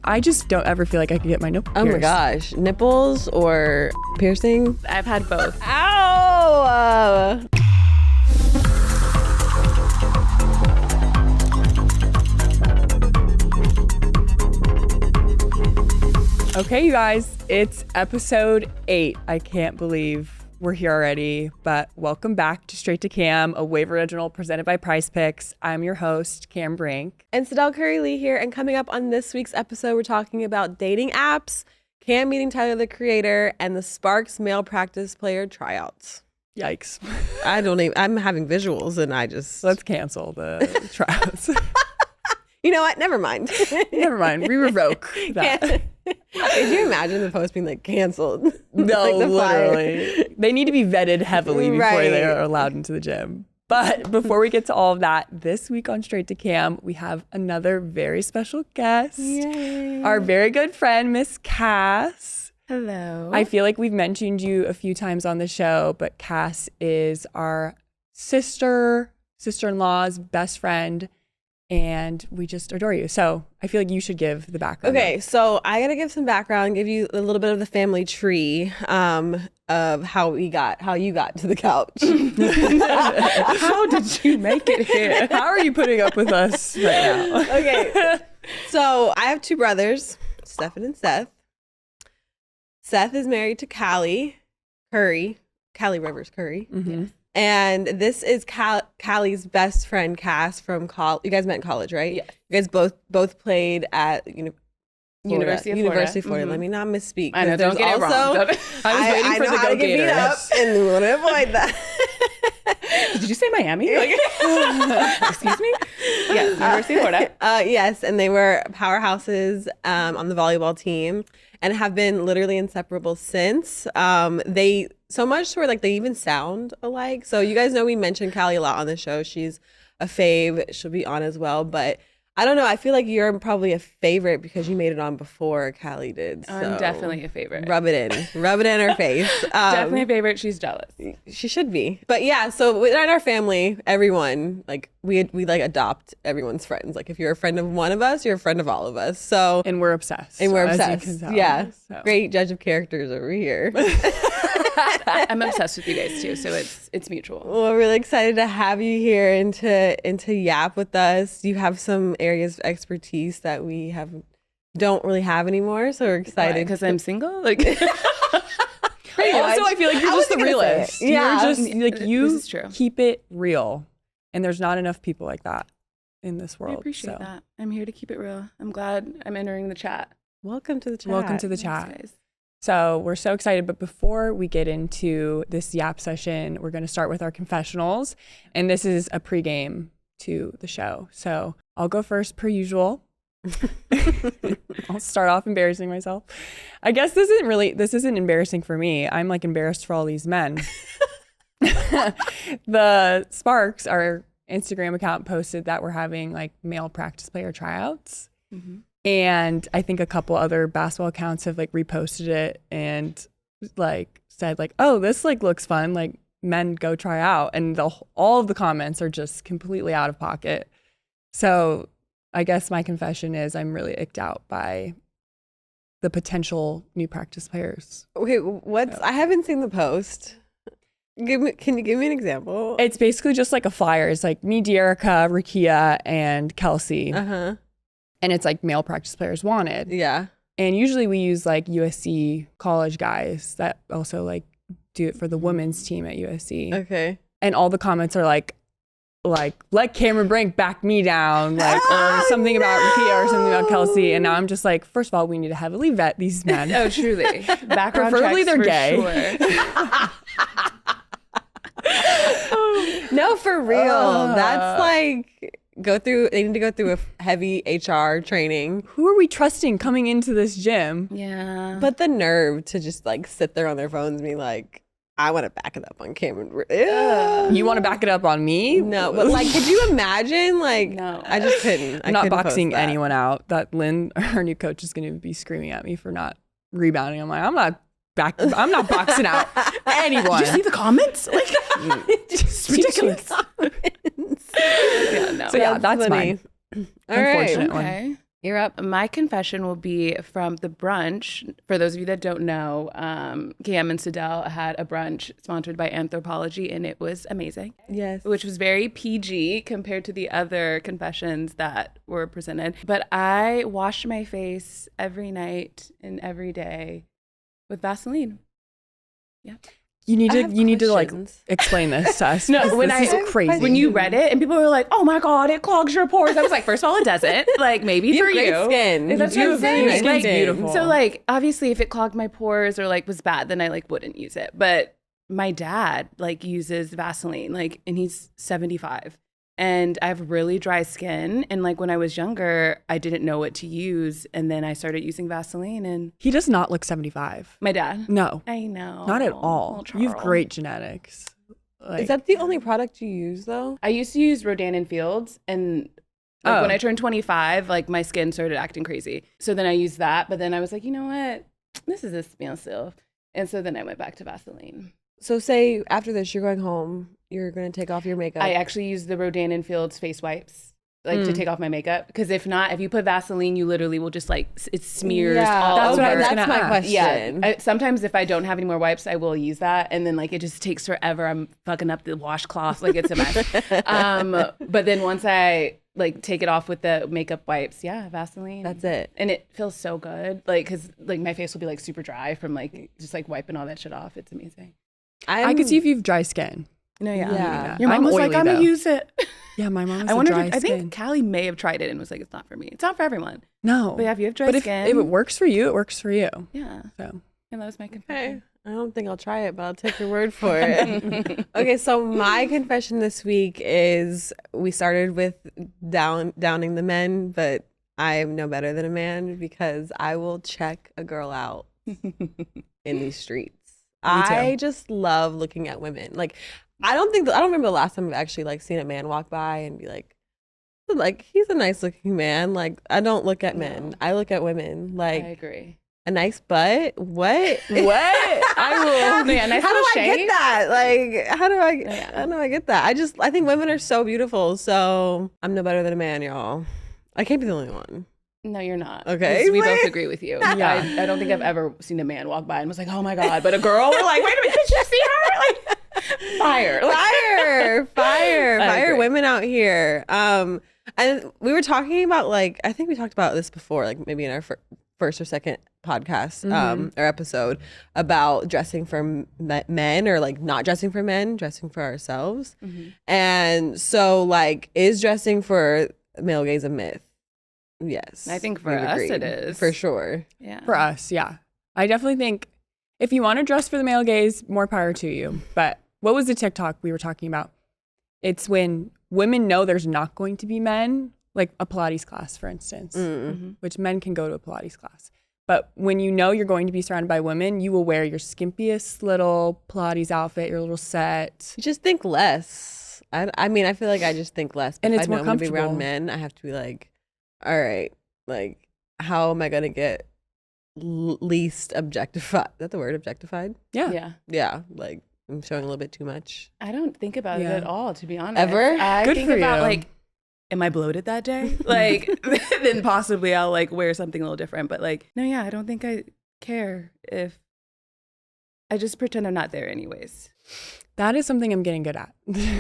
I just don't ever feel like I could get my nipple pierced. Oh my gosh. Nipples or piercing? I've had both. Ow! Okay, you guys, it's episode 8. I can't believe we're here already, but welcome back to Straight to Cam, a Wave original presented by Prize Picks. I'm your host, Cam Brink. And Sadell Curry-Lee here, and coming up on this week's episode, we're talking about dating apps, Cam meeting Tyler, the creator, and the Sparks male practice player tryouts. Yikes. I'm having visuals and I just... Let's cancel the tryouts. You know what? Never mind. Never mind. We revoke that. Could you imagine the post being like canceled? No, Like the flyer. literally. They need to be vetted heavily before Right. they are allowed into the gym. But before we get to all of that, this week on Straight to Cam, we have another very special guest. Yay. Our very good friend, Miss Cass. Hello. I feel like we've mentioned you a few times on the show, but Cass is our sister-in-law's best friend, and we just adore you. So I feel like you should give the background. Okay, so I gotta give some background, give you a little bit of the family tree of how you got to the couch. How did you make it here? How are you putting up with us right now? Okay, so I have two brothers, Stefan and Seth. Seth is married to Callie Rivers Curry. Mm-hmm. And this is Callie's best friend, Cass, from college. You guys met in college, right? Yes. You guys both played at University of Florida. Let me not misspeak. I know, don't get it wrong. I was waiting for know the how to get beat up Gators. and want to avoid that. Did you say Miami? Excuse me? Yes, University of Florida. Yes, and they were powerhouses on the volleyball team and have been literally inseparable since. They so much to where like they even sound alike. So you guys know we mentioned Callie a lot on the show. She's a fave. She'll be on as well, but I don't know. I feel like you're probably a favorite because you made it on before Callie did. So I'm definitely a favorite. Rub it in her face. Definitely a favorite. She's jealous. She should be. But yeah, so within our family, everyone, like we like adopt everyone's friends. Like if you're a friend of one of us, you're a friend of all of us. So And we're obsessed. and we're as you obsessed. can tell. Yeah. So. Great judge of characters over here. I'm obsessed with you guys too, so it's mutual. Well, we're really excited to have you here and to yap with us. You have some areas of expertise that we don't really have anymore, so we're excited. Because I'm single? Like Also, I feel like you're just the wasn't gonna say realist. it. Yeah. You're just like This you is true. keep it real, and there's not enough people like that in this I world. appreciate so. that. I'm here to keep it real. I'm glad I'm entering the chat. Welcome to the chat. Welcome to the Thanks, chat. guys. So we're so excited, but before we get into this yap session, we're going to start with our confessionals, and this is a pregame to the show. So I'll go first per usual. I'll start off embarrassing myself. I guess this isn't embarrassing for me. I'm like embarrassed for all these men. The Sparks, our Instagram account, posted that we're having like male practice player tryouts. Mm-hmm. And I think a couple other basketball accounts have like reposted it and like said like, oh, this like looks fun. Like men go try out. And all of the comments are just completely out of pocket. So I guess my confession is I'm really icked out by the potential new practice players. Okay, I haven't seen the post. Can you give me an example? It's basically just like a flyer. It's like me, Dearica, Rakia, and Kelsey. Uh-huh. And it's like male practice players wanted. Yeah. And usually we use like USC college guys that also like do it for the women's team at USC. Okay. And all the comments are like let Cameron Brink back me down, like or something about Rakia or something about Kelsey. And now I'm just like, first of all, we need to heavily vet these men. Oh, truly. Background Preferably checks they're for gay. Sure. No, for real. That's like they need to go through a heavy HR training. Who are we trusting coming into this gym? Yeah. But the nerve to just like sit there on their phones and be like, I want to back it up on Cameron. You want to back it up on me? No, but like, could you imagine? Like, No. I just couldn't. I'm not couldn't boxing post that. anyone out. That Lynn, our new coach, is going to be screaming at me for not rebounding. I'm like, I'm not boxing out anyone. Did you see the comments? Like, it's ridiculous. Comments. Yeah, no. So yeah, that's funny. mine. All right. Unfortunate one. Okay. You're up. My confession will be from the brunch. For those of you that don't know, Cam and Sidel had a brunch sponsored by Anthropologie, and it was amazing. Yes. Which was very PG compared to the other confessions that were presented. But I wash my face every night and every day with Vaseline. Yeah. You need to like questions. explain this to us. No, because when this is crazy. When you read it and people were like, "Oh my God, it clogs your pores," I was like, first of all, it doesn't. Like maybe You for have great you, skin. That's You what I'm have saying. very nice Like, skin. beautiful. So like, obviously, if it clogged my pores or like was bad, then I like wouldn't use it. But my dad like uses Vaseline, like, and he's 75. And I have really dry skin. And like when I was younger, I didn't know what to use. And then I started using Vaseline and He does not look 75. my dad. No, I know. not at all. Little You have Charles. great genetics. Like, Is that the only product you use though? I used to use Rodan and Fields. And like Oh. when I turned 25, like my skin started acting crazy. So then I used that. But then I was like, you know what? This is a smell still. And so then I went back to Vaseline. So say after this, you're going home. You're going to take off your makeup. I actually use the Rodan and Fields face wipes, like to take off my makeup. Because if not, if you put Vaseline, you literally will just like it smears all That's over. what I was That's gonna my ask. question. Yeah. Sometimes if I don't have any more wipes, I will use that, and then like it just takes forever. I'm fucking up the washcloth, like it's a mess. But then once I like take it off with the makeup wipes, yeah, Vaseline. That's it. And it feels so good, like because like my face will be like super dry from like just like wiping all that shit off. It's amazing. I could see if you have dry skin. No, yeah. Yeah. Your mom I'm was like, oily, I'm gonna though. use it. Yeah, my mom has I a wonder. dry I skin. think Callie may have tried it and was like, "It's not for me. It's not for everyone." No. But yeah, if you have dry But if skin, it works for you, it works for you. yeah. So And that was my Okay. confession. I don't think I'll try it, but I'll take your word for it. Okay, so my confession this week is we started with downing the men, but I am no better than a man because I will check a girl out in these streets. I just love looking at women. Like I don't remember the last time I've actually like seen a man walk by and be like he's a nice looking man. Like I don't look at men. I look at women. I Like agree. a nice butt. What? What? I will. Yeah, nice How do little I shake. get that? Like, how do Yeah. I get that? I think women are so beautiful. So I'm no better than a man, y'all. I can't be the only one. No, you're not. Okay. 'Cause we both agree with you. Yeah. I don't think I've ever seen a man walk by and was like, "Oh my God!" But a girl, we're like, "Wait a minute, did you see her?" Like, fire, like, Fire agree. women out here. And we were talking about like, I think we talked about this before, like maybe in our first or second podcast or episode about dressing for men or like not dressing for men, dressing for ourselves. And so like, is dressing for male gaze a myth? Yes. I think for we've us agreed. it is. For sure. Yeah. for us, yeah. I definitely think if you want to dress for the male gaze, more power to you. But what was the TikTok we were talking about? It's when women know there's not going to be men, like a Pilates class, for instance, which men can go to a Pilates class. But when you know you're going to be surrounded by women, you will wear your skimpiest little Pilates outfit, your little set. You just think less. I mean, I feel like I just think less. And If it's I know more I'm gonna be around comfortable. men, I have to be like, all right, like, how am I gonna get least objectified? Is that the word, objectified? Yeah. Yeah. Yeah, like I'm showing a little bit too much. I don't think about it Yeah. at all, to be honest. Ever? I Good think for about you. like, am I bloated that day? Like, then possibly I'll like wear something a little different. But like, no, yeah, I don't think I care if I just pretend I'm not there anyways. That is something I'm getting good at.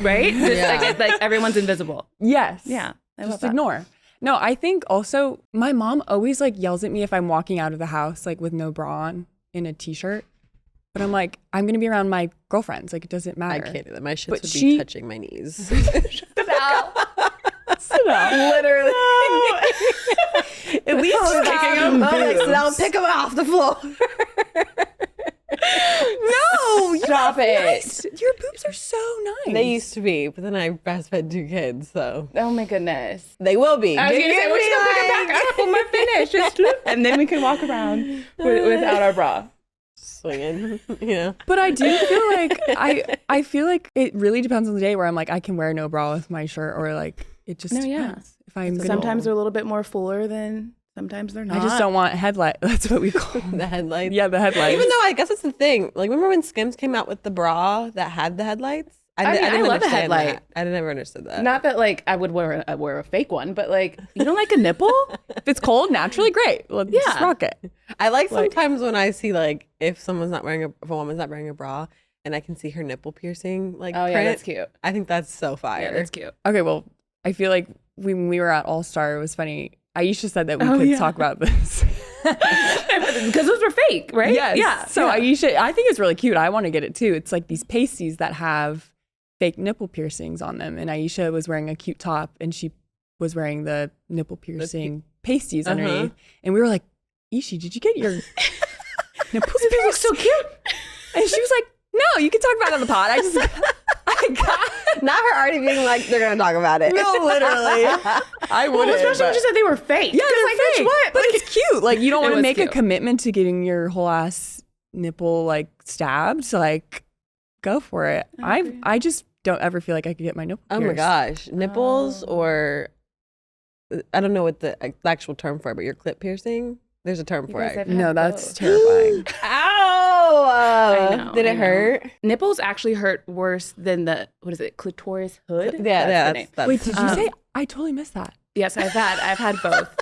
Right? Just Yeah. like everyone's invisible. Yes. Yeah. I love Just that. ignore. No, I think also my mom always like yells at me if I'm walking out of the house like with no bra on in a t-shirt. But I'm like, I'm gonna be around my girlfriends. Like it doesn't I matter. can't do that. My shits But would she- be touching my knees. Literally. At least kicking them like, so I'll boobs. pick them off the floor. No, Stop it. your boobs are so nice. They used to be, but then I breastfed 2 kids, so Oh my goodness. they will be. I was Give gonna say, me, we're just gonna pick it like- back up when we're finished. Just and then we can walk around without our bra. swinging, you know. But I do feel like I feel like it really depends on the day where I'm like I can wear no bra with my shirt or like it just No, yeah. depends. If I'm gonna- Sometimes they're a little bit more fuller than sometimes they're not. I just don't want headlight. That's what we call them. The headlights. Yeah, the headlights. Even though I guess that's the thing. Like, remember when Skims came out with the bra that had the headlights? I didn't love a understand headlight. that. I never understood that. Not that like I would wear a fake one, but like you don't like a nipple? If it's cold, naturally, great. Let's just rock it. I like sometimes when I see like if a woman's not wearing a bra and I can see her nipple piercing like print. Yeah, that's cute. I think that's so fire. Yeah, that's cute. Okay, well, I feel like when we were at All Star, it was funny. Aisha said that we could talk about this. Because those were fake, right? Yes. Yeah. So Aisha, I think it's really cute. I want to get it too. It's like these pasties that have fake nipple piercings on them. And Aisha was wearing a cute top and she was wearing the nipple piercing pasties underneath. And we were like, Ishi, did you get your nipples pierced? So cute. And she was like, no, you can talk about it on the pod. I got Not her already being like, they're going to talk about it. no, literally. I wouldn't. Especially when you said they were fake. Yeah, they're like, fake. What? But it's cute. Like, you don't want to was make a cute. commitment to getting your whole ass nipple like stabbed. So, like, go for it. I just don't ever feel like I could get my nipple Oh pierced. my gosh. Nipples or I don't know what the actual term for it, but your clit piercing? There's a term for it. No, that's terrifying. Ow! I know, Did I it know. hurt? Nipples actually hurt worse than the clitoris hood. Yeah, the name. that's Wait, did you say? I totally missed that. Yes, I've had both.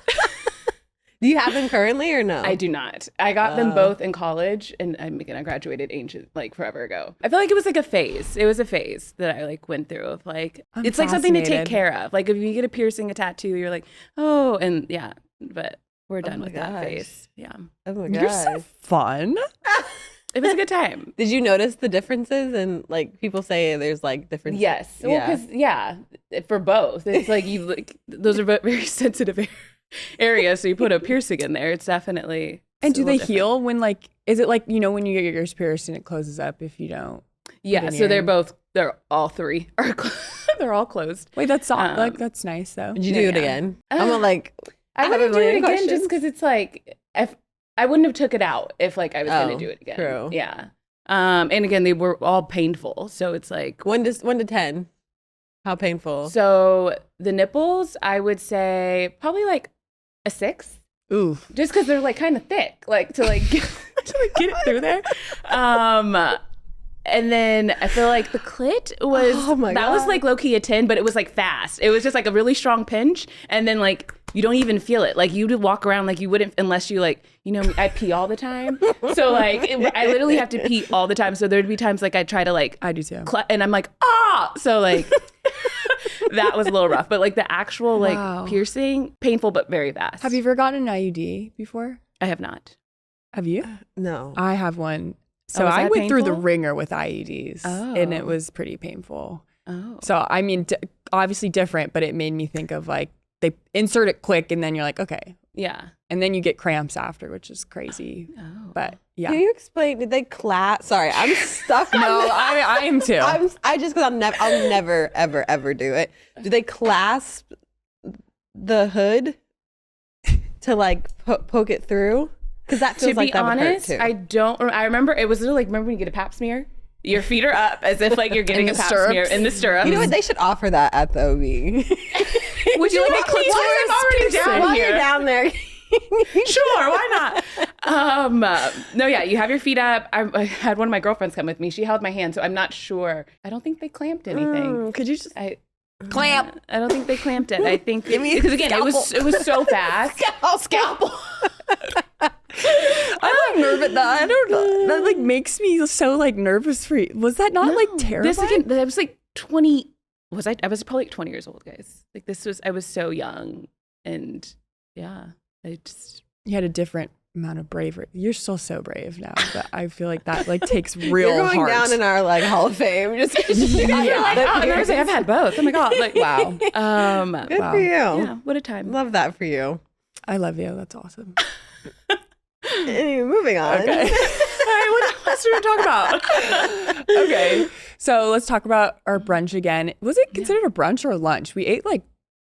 Do you have them currently or no? I do not. I got them both in college, and I graduated ancient like forever ago. I feel like it was like a phase. It was a phase that I like went through of like I'm it's like something to take fascinated. care of. Like if you get a piercing, a tattoo, you're like, oh, and yeah, but we're done my with that gosh. phase. Yeah, Oh my You're so gosh. fun. it was a good time. Did you notice the differences? And like people say there's like differences. Yes. Well, because for both, it's like you like those are very sensitive areas. So you put a piercing in there, it's definitely. And do a they little different. heal when like? Is it like when you get your ears pierced and it closes up if you don't? Yeah. in So your- they're all three are they're all closed. Wait, that's like that's nice though. Did you do it Yeah. again? I'm gonna like. I have wouldn't a do it million again questions. just because it's like if I wouldn't have took it out if like I was going Oh, to do it again. true. Yeah. And again, they were all painful. So it's like 1 to 10. How painful? so the nipples, I would say probably like a 6, Ooh. just because they're like kind of thick, like to like get it through there. And then I feel like the clit was Oh my that was God. like low key a 10, but it was like fast. It was just like a really strong pinch, and then like you don't even feel it. Like you would walk around like you wouldn't unless you like I pee all the time. So like I literally have to pee all the time. So there'd be times like I'd try to like I do too. and I'm like so like that was a little rough. But like the actual like Wow. piercing, painful but very fast. Have you ever gotten an IUD before? I have not. Have you? No. I have one. So was I that went through the painful? ringer with IUDs, and it Oh. was pretty painful. Oh. So I mean, obviously different, but it made me think of like they insert it quick, and then you're like, okay, Yeah. and then you get cramps after, which is crazy. Oh. But yeah, Can you explain? Did they clasp? Sorry, I'm stuck. on no, this. I am too. I just because I'll never ever do it. Do they clasp the hood to like poke it through? Because that feels To like be that honest, would hurt too. I don't. I remember it was like remember when you get a pap smear, your feet are up as if like you're getting In a the pap smear stirrups. in the stirrups. You know what? They should offer that at the OB. Would you like a want me clitoris to already piercing? down While here? you're down there. Sure, why not? No, yeah, you have your feet up. I had one of my girlfriends come with me. She held my hand, so I'm not sure. I don't think they clamped anything. Could you just I Clamp. I don't think they clamped it. I think Give me a because again, it was so fast. scalpel? I'm like nervous. I don't know. That like makes me so like nervous for you. Was that not like terrifying? This again, I was like 20. Was I? I was probably like 20 years old, guys. Like this was. I was so young, and yeah, I just. You had a different amount of bravery. You're still so brave now, but I feel like that like takes real You're going heart. down in our like Hall of Fame. Just You're like, oh, and I was like, I've had both. Oh my god, like Wow. Good Wow. for you. yeah, what a time. Love that for you. I love you. That's awesome. Anyway, moving on. Okay. All right, what else do we talk about? Okay. So let's talk about our brunch again. Was it considered a brunch or a lunch? We ate like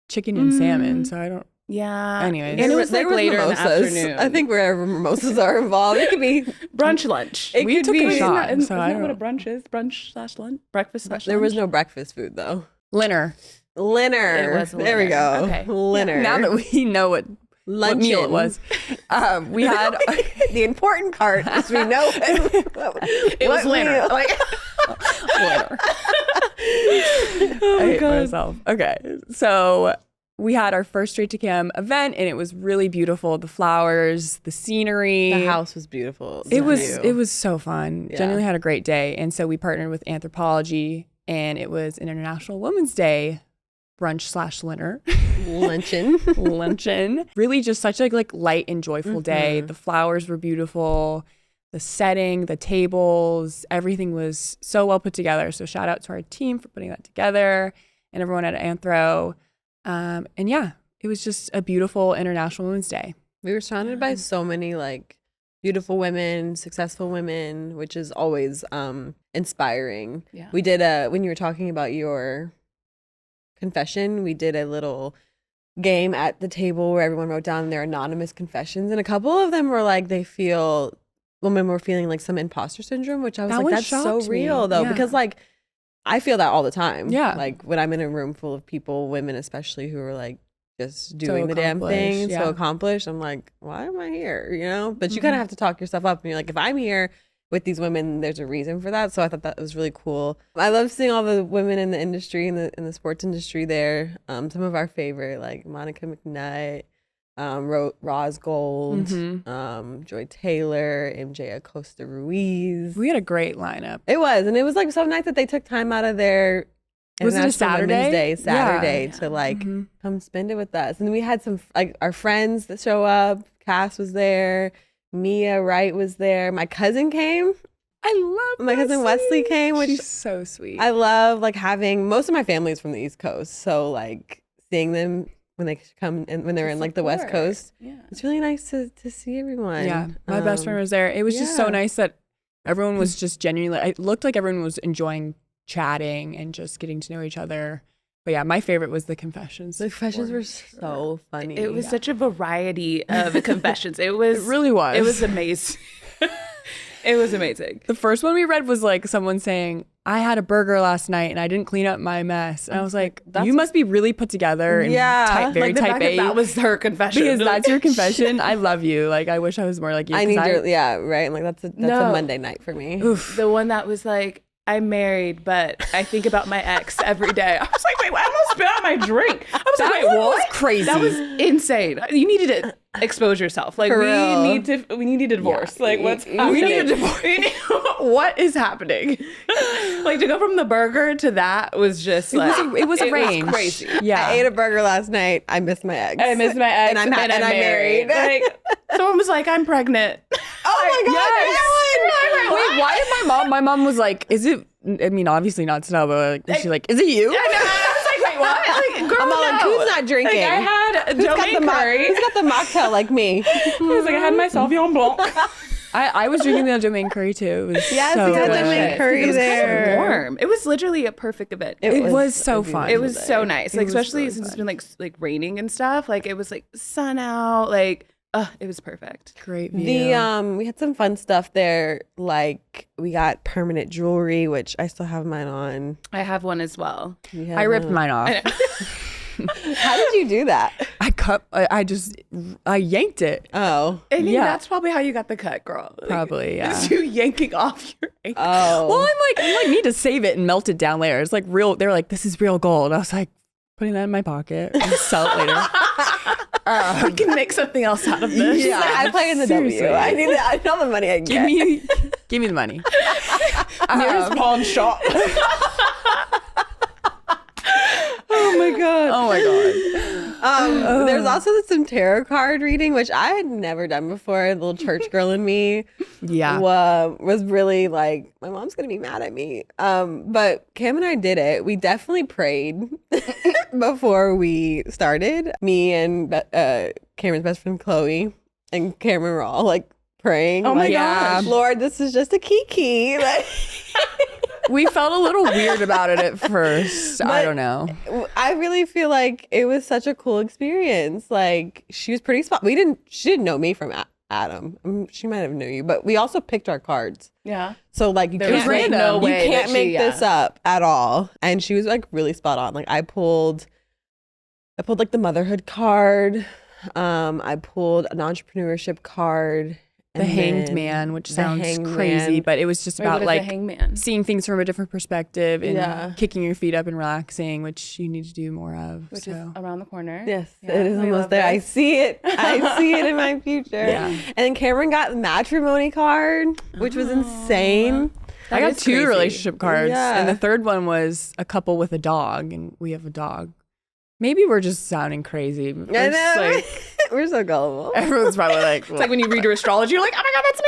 chicken and salmon, so I don't. Yeah. Anyways. and it was like later in the mimosas. afternoon. I think wherever mimosas are involved, it could be. brunch, lunch. It We could took be. a shot, Isn't so that I don't what a know. brunch is? Brunch / lunch, breakfast / lunch. There was no breakfast food though. Linner. Linner. It was There we Linner. go. Okay. Linner. Now that we know what meal it was, we had. the important part is we know It was Linner. Like, Linner. I hate myself. Okay, so we had our first Straight to Cam event, and it was really beautiful. The flowers, the scenery. The house was beautiful. It was so fun. Yeah. Genuinely had a great day. And so we partnered with Anthropologie, and it was an International Women's Day brunch/dinner. luncheon. Really just such a like light and joyful day. The flowers were beautiful. The setting, the tables, everything was so well put together. So shout out to our team for putting that together and everyone at Anthro. And yeah, it was just a beautiful International Women's Day. We were surrounded by so many like beautiful women, successful women, which is always inspiring. Yeah. We did when you were talking about your confession, we did a little game at the table where everyone wrote down their anonymous confessions, and a couple of them were like women were feeling like some imposter syndrome, which I was That like, one that's so shocked me. real though, Yeah. because like I feel that all the time. Yeah. Like when I'm in a room full of people, women especially, who are like just doing the damn accomplished, thing, yeah. so accomplished. I'm like, why am I here? You know? But you kind of have to talk yourself up, and you're like, if I'm here with these women, there's a reason for that. So I thought that was really cool. I love seeing all the women in the industry, in the sports industry there. Some of our favorite, like Monica McNutt, Roz Gold, Joy Taylor, MJ Acosta Ruiz. We had a great lineup. It was, and it was like so nice that they took time out of their Was it a International Women's Day Saturday? Saturday Yeah. to like come spend it with us. And we had some like our friends that show up. Cass was there. Mia Wright was there. My cousin came. I love My cousin Wesley came, which she's so sweet. I love. Like having most of my family is from the East Coast, so like seeing them when they come and when they're in like the West Support. Coast, Yeah. it's really nice to see everyone. Yeah, my best friend was there. It was just so yeah. nice that everyone was just genuinely, it looked like everyone was enjoying chatting and just getting to know each other. But yeah, my favorite was the confessions. The confessions for were sure. so funny. It was such a variety of confessions. It was It really was. It was amazing. It was amazing. The first one we read was like someone saying, I had a burger last night and I didn't clean up my mess. And I was like, you must be really put together and very Like the type fact that A. that was her confession. Because that's your confession. I love you. Like, I wish I was more like you. I 'cause need your right. And like that's a No. Monday night for me. the one that was like, I'm married, but I think about my ex every day. I was like, wait, what? I almost spit out my drink. I was like, wait, one what? was crazy. That was insane. You needed to expose yourself. Like For we real. need a divorce. Like what's happening? We need a divorce. What is happening? Like to go from the burger to that was just like it was a range. crazy. Yeah. I ate a burger last night. I missed my ex. I missed my ex, And I'm married. Like someone was like, I'm pregnant. Oh my god! Yes. Wait, why did my mom was like, is it, I mean, obviously not Snow, but like, she's like, is it you? I know. I was like, wait, what? Like, girl, I'm all like, no. who's not drinking? Like, I had domaine curry. Who's got the mocktail like me? I was like, I had my Sauvignon Blanc. I was drinking the domaine curry too. It was Yes, so you got delicious. domaine curry It was there. kind of warm. It was literally a perfect event. It was so fun. It was so nice, like was especially really since it's fun. been like raining and stuff. Like it was like sun out. Like it was perfect. Great view. We had some fun stuff there. Like we got permanent jewelry, which I still have mine on. I have one as well. I ripped mine off. How did you do that? I yanked it. Oh, I think Yeah. that's probably how you got the cut, girl. Like, Probably, yeah. It's you yanking off your ankle. oh. Well, I'm like need to save it and melt it down later. It's like real. They're like, this is real gold. I was like, putting that in my pocket and sell it later. I can make something else out of this. She's like, I play in the Seriously. W. I need that. I know the money I can get. Give me the money. Nearest pawn shop. Oh my god. Oh my god. There's also some tarot card reading, which I had never done before. The little church girl in me Yeah. was really like, my mom's gonna be mad at me. But Cam and I did it. We definitely prayed before we started. Me and Cameron's best friend Chloe and Cameron were all like praying. Oh my like, gosh. Lord, this is just a kiki. Like, We felt a little weird about it at first. I But- don't know. I really feel like it was such a cool experience. Like she was pretty spot. She didn't know me from Adam. She might have knew you, but we also picked our cards. Yeah. So like you There was can't, no you way can't that make she- this up at all. And she was like really spot on. Like I pulled like the motherhood card. I pulled an entrepreneurship card, The Hanged Man, which sounds crazy, but it was just about like seeing things from a different perspective and kicking your feet up and relaxing, which you need to do more of. Which is around the corner. Yes, it is almost there. I see it. I see it in my future. Yeah. And then Cameron got the matrimony card, which was insane. I got 2 relationship cards, and the third one was a couple with a dog, and we have a dog. Maybe we're just sounding crazy. I know. Like, we're so gullible. Everyone's probably like, it's like when you read your astrology, you're like, oh my God, that's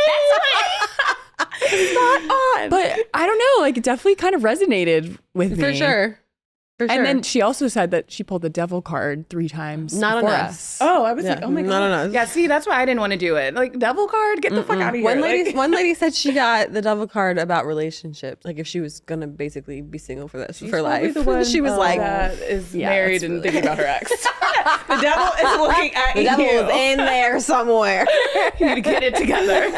me. It's not on. But I don't know. Like, it definitely kind of resonated with me. For sure. And then she also said that she pulled the devil card 3 times not before on us. Oh, I was like, oh my God. Not on us. Yeah, see, that's why I didn't want to do it. Like, devil card? Get the fuck out of here. One lady said she got the devil card about relationships. Like, if she was going to basically be single for life. She was like, that is married and thinking about her ex. The devil is looking at you. The devil is in there somewhere. You need to get it together.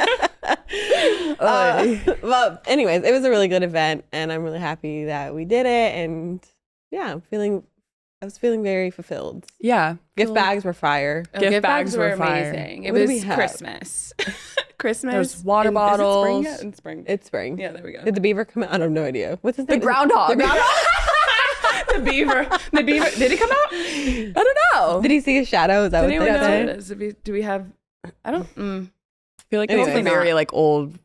Well, anyways, it was a really good event, and I'm really happy that we did it. And yeah, I was feeling very fulfilled. Yeah. Gift bags were fire. Gift bags were amazing. It was Christmas. Christmas. There's water bottles. Is it spring? It's spring. Yeah, there we go. Did the beaver come out? I have no idea. What's his name? The groundhog. The groundhog? The beaver. Did he come out? I don't know. Did he see a shadow? Is that what they said? Do we have, I don't, I feel like it's a very like old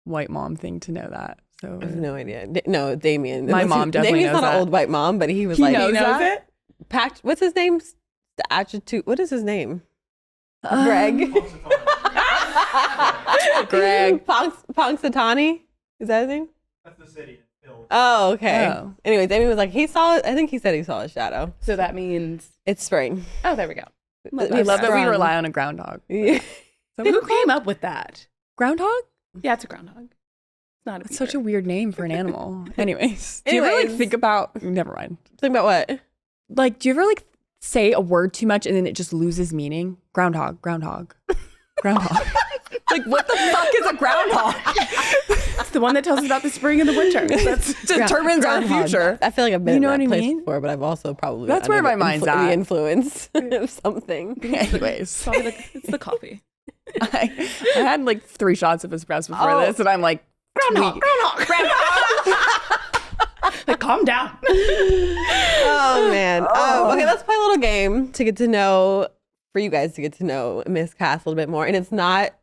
white mom thing to know that. So I have no idea. No, Damien. My mom definitely Damien's knows not that. an old white mom, but he was He like, knows it? What's his name? The Attitude. What is his name? Greg. Greg. Punxsutawney. Is that his name? That's the city. Oh, okay. Oh. Anyway, Damien was like, I think he said he saw a shadow. So that means It's spring. Oh, there we go. I love that we rely on a groundhog. Yeah. Who came up with that? Groundhog? Yeah, it's a groundhog. It's not a It's such a weird name for an animal. Anyways, do you ever like think about? Never mind. Think about what? Like, do you ever like say a word too much and then it just loses meaning? Groundhog, groundhog, groundhog. Like, what the fuck is a groundhog? It's the one that tells us about the spring and the winter. That determines our future. I feel like I've been in that place mean? before, but I've also probably That's where my mind's at. The influence of something. Anyways, it's the coffee. I had like 3 shots of espresso before this, and I'm like, groundhog. Like, calm down. Oh man. Okay, let's play a little game to get to know, for you guys to get to know Miss Cass a little bit more. And it's not.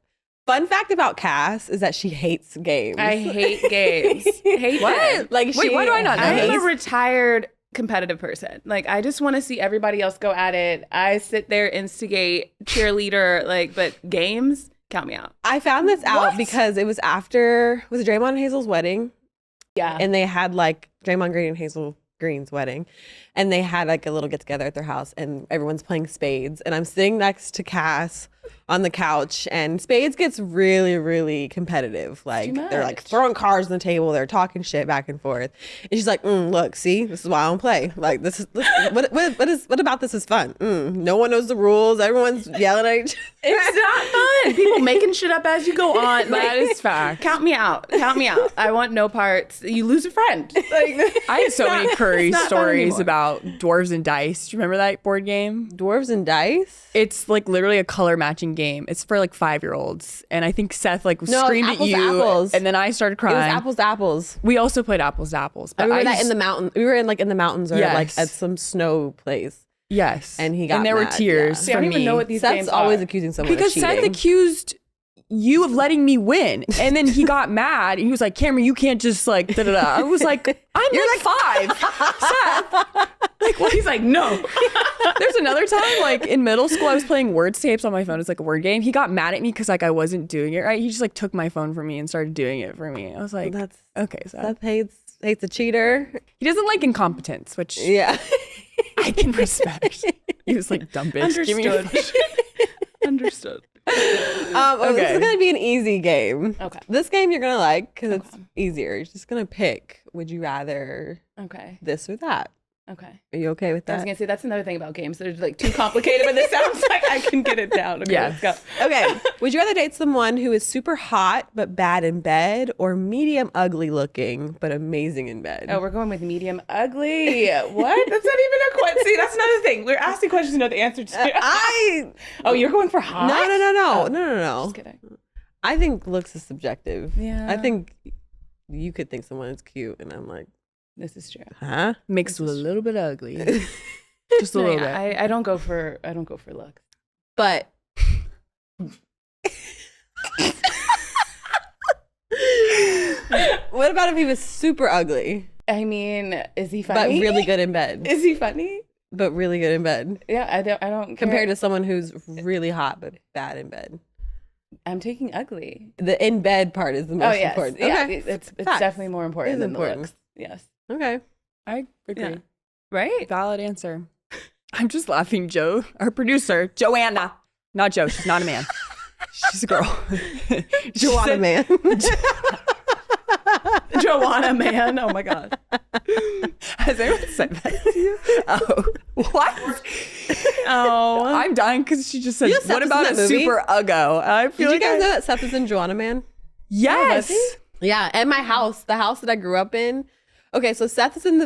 Fun fact about Cass is that she hates games. I hate games. Hate what? them. Like, wait, why do I not know? I'm a retired competitive person. Like, I just want to see everybody else go at it. I sit there, instigate, cheerleader, like, but games, count me out. I found this out because it was after, was it Draymond and Hazel's wedding? Yeah. And they had like Draymond Green and Hazel Green's wedding. And they had like a little get together at their house and everyone's playing spades. And I'm sitting next to Cass on the couch and spades gets really, really competitive. Like they're like throwing cards on the table. They're talking shit back and forth. And she's like, look, see, this is why I don't play. Like this is, what about this is fun? No one knows the rules. Everyone's yelling at each other. It's not fun. People making shit up as you go on. That is fact. Count me out. Count me out. I want no parts. You lose a friend. Like, I have so many Curry stories about Dwarves and Dice. Do you remember that board game? Dwarves and Dice? It's like literally a color matching game. It's for like 5-year-olds. And I think Seth like screamed at you. Apples. And then I started crying. It was apples to apples. We also played apples to apples. But I remember that in the mountain. We were in like in the mountains or like at some snow place. Yes. And he got And there mad. were tears. See, I don't even know what these Seth's games always are. accusing someone Because of cheating. Seth accused you of letting me win. And then he got mad. And he was like, Cameron, you can't just like da-da-da. I was like, You're like 5. Seth. Like, well, he's like, no. There's another time, like in middle school, I was playing words tapes on my phone. It's like a word game. He got mad at me because like I wasn't doing it right. He just like took my phone from me and started doing it for me. I was like, That's okay, Seth. hates a cheater. He doesn't like incompetence, which Yeah. I can respect. He was like, dumb bitch. Give me your Understood. This is gonna be an easy game. Okay. This game you're gonna like because it's easier. You're just gonna pick. Would you rather Okay. this or that? Okay. Are you okay with I was that? gonna say that's another thing about games. They're like too complicated, but this sounds like I can get it down. Okay, Yes. let's go. Okay. Would you rather date someone who is super hot but bad in bed, or medium ugly looking but amazing in bed? Oh, we're going with medium ugly. What? That's not even a question. See, that's another thing. We're asking questions you know the answer to. Oh, you're going for hot? No. Just kidding. I think looks is subjective. Yeah. I think you could think someone is cute, and I'm like, This is true. huh? Mixed with a little bit ugly. Just a No, little yeah, bit. I don't go for looks. But what about if he was super ugly, I mean, is he but funny? really good in bed? Is he funny? But really good in bed. Yeah, I don't Compared to someone who's really hot but bad in bed. I'm taking ugly. The in bed part is the most yes. important. Yeah, Okay. it's Facts. definitely more important It is than important. the looks. Yes. Okay. I agree. Yeah. Right? Valid answer. I'm just laughing, Joe, our producer, Joanna. Not Joe. She's not a man. She's a girl. Joanna man. Joanna, man. Oh my God. Has anyone said that to you? Oh, what? Oh. I'm dying because she just said, You know Seth what was about in a that movie? super uggo? I feel Did you like guys know that Seth is in Joanna Man? Yes. Yeah, at my house, the house that I grew up in. Okay, so Seth is in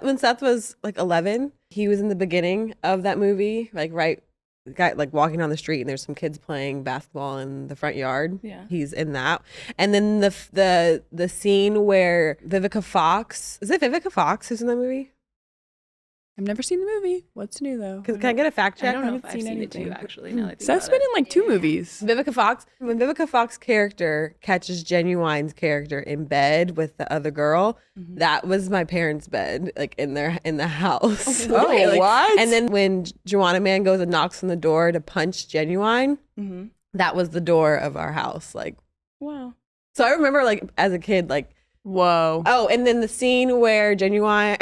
when Seth was like 11, he was in the beginning of that movie, like walking down the street, and there's some kids playing basketball in the front yard. Yeah. He's in that. And then the scene where Vivica Fox, is it Vivica Fox who's in that movie? I've never seen the movie. What's new though? Can I get a fact check? I don't know if haven't I've seen seen it too, anything. actually. Now that I think Seth's about been in like 2 movies. Vivica Fox. When Vivica Fox's character catches Genuine's character in bed with the other girl, that was my parents' bed, like in the house. Oh, Like, what? And then when Joanna Man goes and knocks on the door to punch Genuine, Mm-hmm. that was the door of our house. Like, Wow. so I remember like as a kid, like, Whoa. oh, and then the scene where Joanna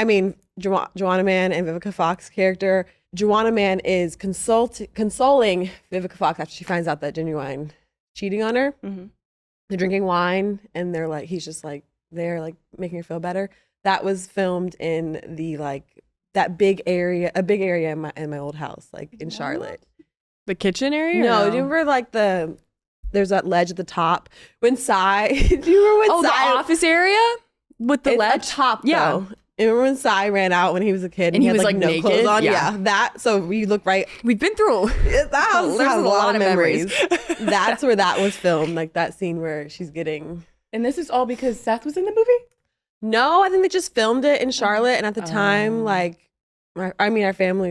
Man and Vivica Fox character, Joanna Man is consoling Vivica Fox after she finds out that Genuine cheating on her. Mm-hmm. They're drinking wine, and he's just like, they're like making her feel better. That was filmed in the a big area in my old house, like in Charlotte. The kitchen area? or No, do you remember like there's that ledge at the top when Cy? Do you remember when Oh, the Cy? office area with the It's ledge? up top, Yeah. though. And remember when Cy ran out when he was a kid And he had was, like no naked? clothes on? Yeah. Yeah, that. So you look right. We've been through. That house There's has a lot of memories. That's where that was filmed, like that scene where she's getting. And this is all because Seth was in the movie? No, I think they just filmed it in Charlotte, and at the time, like, our family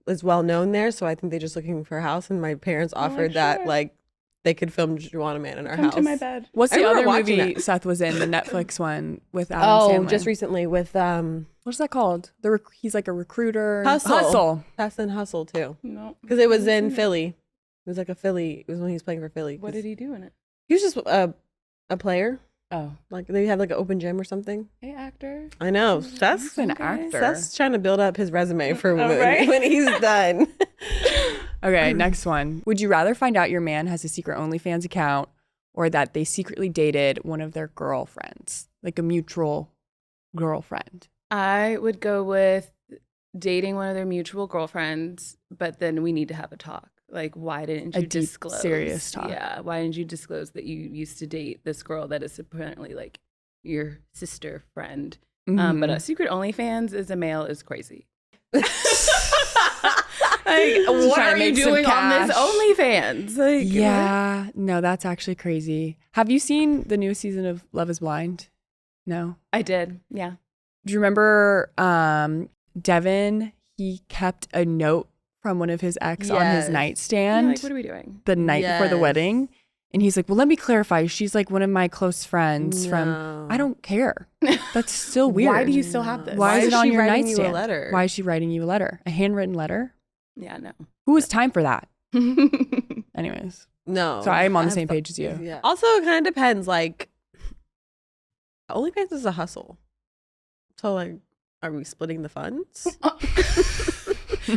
was well known there, so I think they're just looking for a house, and my parents offered that sure. like they could film Joanna Man in our Come house. to my bed. What's I the remember other watching movie it. Seth was in? The Netflix one with Adam Oh, Sandler. just recently with What's that called? He's like a recruiter. Hustle. Fast and Hustle too, No. because it was in Philly. It was like a Philly. It was when he was playing for Philly. What did he do in it? He was just a player. Oh. Like they had like an open gym or something. Hey, actor. I know. He's Seth's an Okay. actor. Seth's trying to build up his resume for Oh, when, right? when he's done. Okay, next one. Would you rather find out your man has a secret OnlyFans account or that they secretly dated one of their girlfriends, like a mutual girlfriend? I would go with dating one of their mutual girlfriends, but then we need to have a talk. Like, why didn't A you deep, disclose? serious talk. Yeah. Why didn't you disclose that you used to date this girl that is apparently like your sister friend? But Mhm. a secret OnlyFans as a male is crazy. Just What trying to are you make some doing on this cash. OnlyFans? Like, Yeah, no, that's actually crazy. Have you seen the newest season of Love is Blind? No. I did. Yeah. Do you remember Devin? He kept a note from one of his ex on his Yes. nightstand Like, what are we doing? the night before the Yes. wedding. And he's like, well, let me clarify. She's like one of my close friends from, No. I don't care. That's still weird. Why do you still have this? Why is it on she your writing nightstand? you a letter? Why is she writing you a letter? A handwritten letter? Yeah, no. Who has time for that? Anyways. No. So I'm on the That's same page as you. Yeah. Also, it kind of depends. Like, OnlyFans is a hustle. So, like, are we splitting the funds?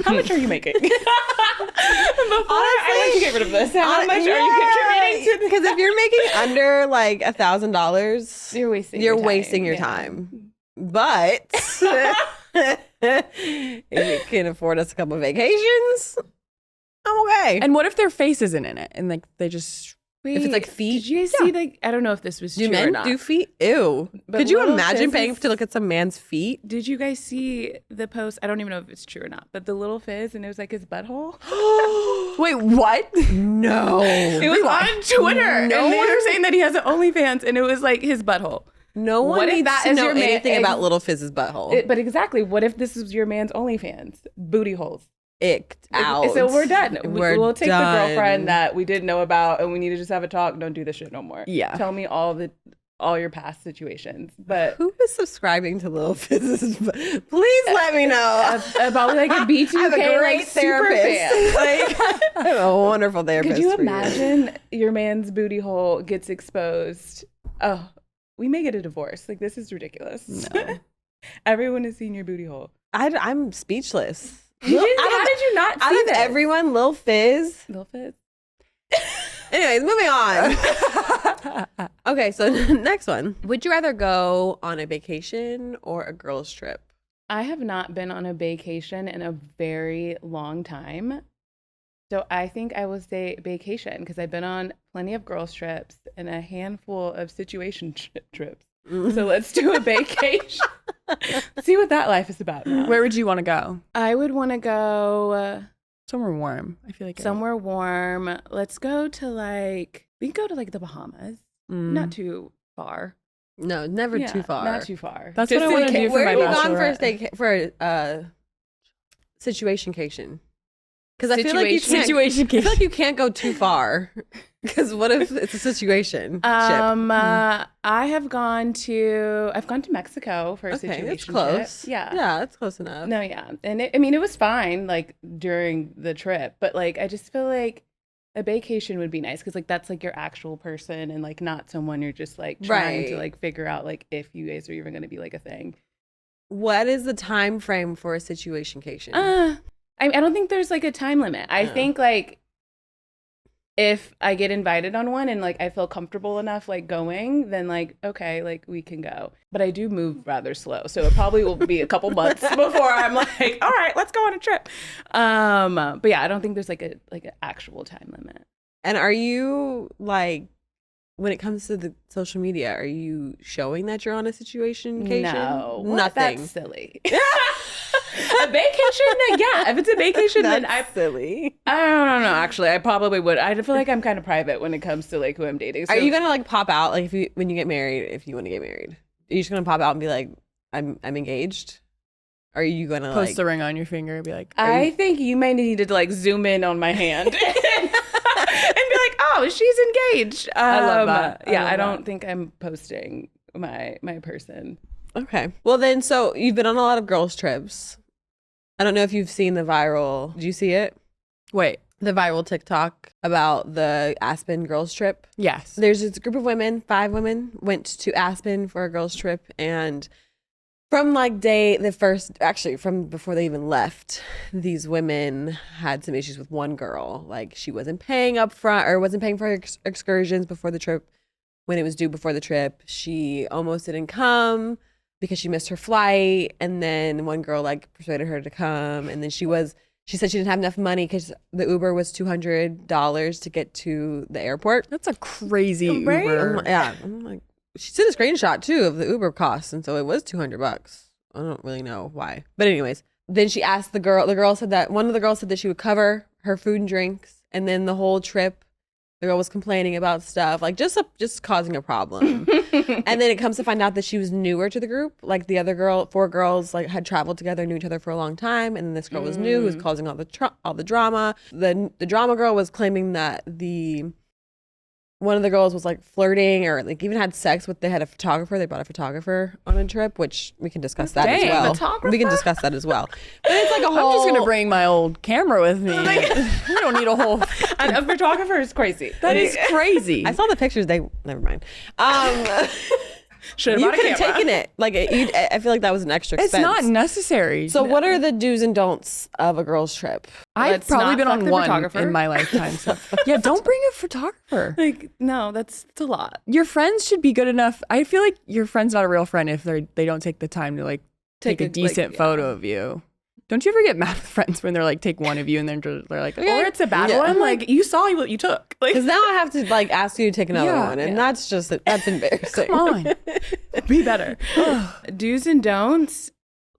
How much are you making? Before I let you get rid of this, how much are you contributing to? Because if you're making under like $1,000, You're wasting. you're your time. wasting your Yeah. time. But if you can afford us a couple of vacations, I'm okay. And what if their face isn't in it? And like they just, If it's like feet? Did you guys see like I don't know if this was do true or men not. do feet? Ew. But Could you Little imagine Fizz paying is- to look at some man's feet? Did you guys see the post? I don't even know if it's true or not, but the little Fizz and it was like his butthole. Wait, what? No. It was on Twitter. No and they one- were saying that he has an OnlyFans, and it was like his butthole. No one What if needs that to is know your man- anything about Little Fizz's butthole. But exactly, what if this is your man's OnlyFans? Booty holes. Icked out. So we're done. We'll take done. the girlfriend that we didn't know about, and we need to just have a talk. Don't do this shit no more. Yeah. Tell me all your past situations. But Who is subscribing to Little Fizz's? Please let me know. about like a B2K I have a great like, super therapist. fan. Like, I have a wonderful therapist. could you for imagine your man's booty hole gets exposed? Oh, we may get a divorce. Like, this is ridiculous. No. Everyone has seen your booty hole. I'm speechless. How did you not see Out of this? everyone, Lil Fizz. Little Fizz. Anyways, moving on. Okay, so next one. Would you rather go on a vacation or a girls' trip? I have not been on a vacation in a very long time. So I think I will say vacation because I've been on plenty of girls' trips and a handful of situation trips. So let's do a vacation. See what that life is about now. Where would you want to go? I would want to go Somewhere warm. I feel like somewhere warm. Let's go to we can go to like the Bahamas. Not too far. No, never Yeah, too far. Not too far. That's Just what I want to in do case- for Where my have you gone bachelorette. for situationcation? Because I feel like you can't. Situation I feel like you can't go too far. Because what if it's a situation? I have gone to Mexico for a Okay, situation. it's close. Yeah. Yeah, it's close enough. No, yeah. And it was fine like during the trip, but like I just feel like a vacation would be nice because like that's like your actual person and like not someone you're just like trying to Right. like figure out like if you guys are even going to be like a thing. What is the time frame for a situationcation? I don't think there's like a time limit. I think like if I get invited on one and like I feel comfortable enough like going, then like okay, like we can go. But I do move rather slow, so it probably will be a couple months before I'm like, all right, let's go on a trip. But yeah, I don't think there's like an actual time limit. And are you like, when it comes to the social media, are you showing that you're on a situationcation? No, nothing. That's silly. A vacation, yeah. If it's a vacation, then That's silly. I don't know. Actually, I probably would. I feel like I'm kind of private when it comes to like who I'm dating. So Are you gonna like pop out like when you get married? If you want to get married, are you just gonna pop out and be like, I'm engaged? Or are you gonna Post like? the ring on your finger and be like, I think you may need to like zoom in on my hand and be like, oh, she's engaged. I love that. Yeah, love I don't that. think I'm posting my person. Okay. Well then, so you've been on a lot of girls' trips. I don't know if you've seen the viral. Did you see it? wait, The viral TikTok about the Aspen girls' trip. yes. There's this group of women, 5 women, went to Aspen for a girls' trip, and from like from before they even left, these women had some issues with one girl. Like she wasn't paying up front or wasn't paying for her excursions before the trip. When it was due before the trip, she almost didn't come because she missed her flight. And then one girl like persuaded her to come, and then she said she didn't have enough money because the Uber was $200 to get to the airport. That's a crazy Right? Uber. I'm like, she sent a screenshot too of the Uber costs, and so it was $200. I don't really know why, but anyways, then she asked the girl. The girl said that one of the girls said that she would cover her food and drinks, and then the whole trip, the girl was complaining about stuff like just causing a problem. And then it comes to find out that she was newer to the group. Like the other girl, 4 girls like had traveled together, knew each other for a long time, and then this girl was new, who was causing all the drama. The drama girl was claiming that one of the girls was like flirting or like even had sex with. They had a photographer. They brought a photographer on a trip, which we can discuss that as Dang, well. photographer? We can discuss that as well. But it's like a whole. I'm just gonna bring my old camera with me. We don't need a whole. And a photographer is crazy. That is crazy. I saw the pictures. Never mind. Should have You bought a could have camera. taken it. Like I feel like that was an extra It's expense. not necessary. So what are the do's and don'ts of a girl's trip? I've Let's probably not been fuck on the one photographer. in my lifetime. So yeah, don't bring a photographer. Like, no, that's a lot. Your friends should be good enough. I feel like your friend's not a real friend if they don't take the time to like take a Like, decent yeah. photo of you. Don't you ever get mad with friends when they're like take one of you and they're like, okay. Or it's a bad Yeah. one. Like, you saw what you took. Like, Because now I have to like ask you to take another Yeah. one, and that's embarrassing. Come on. be better. Do's and don'ts.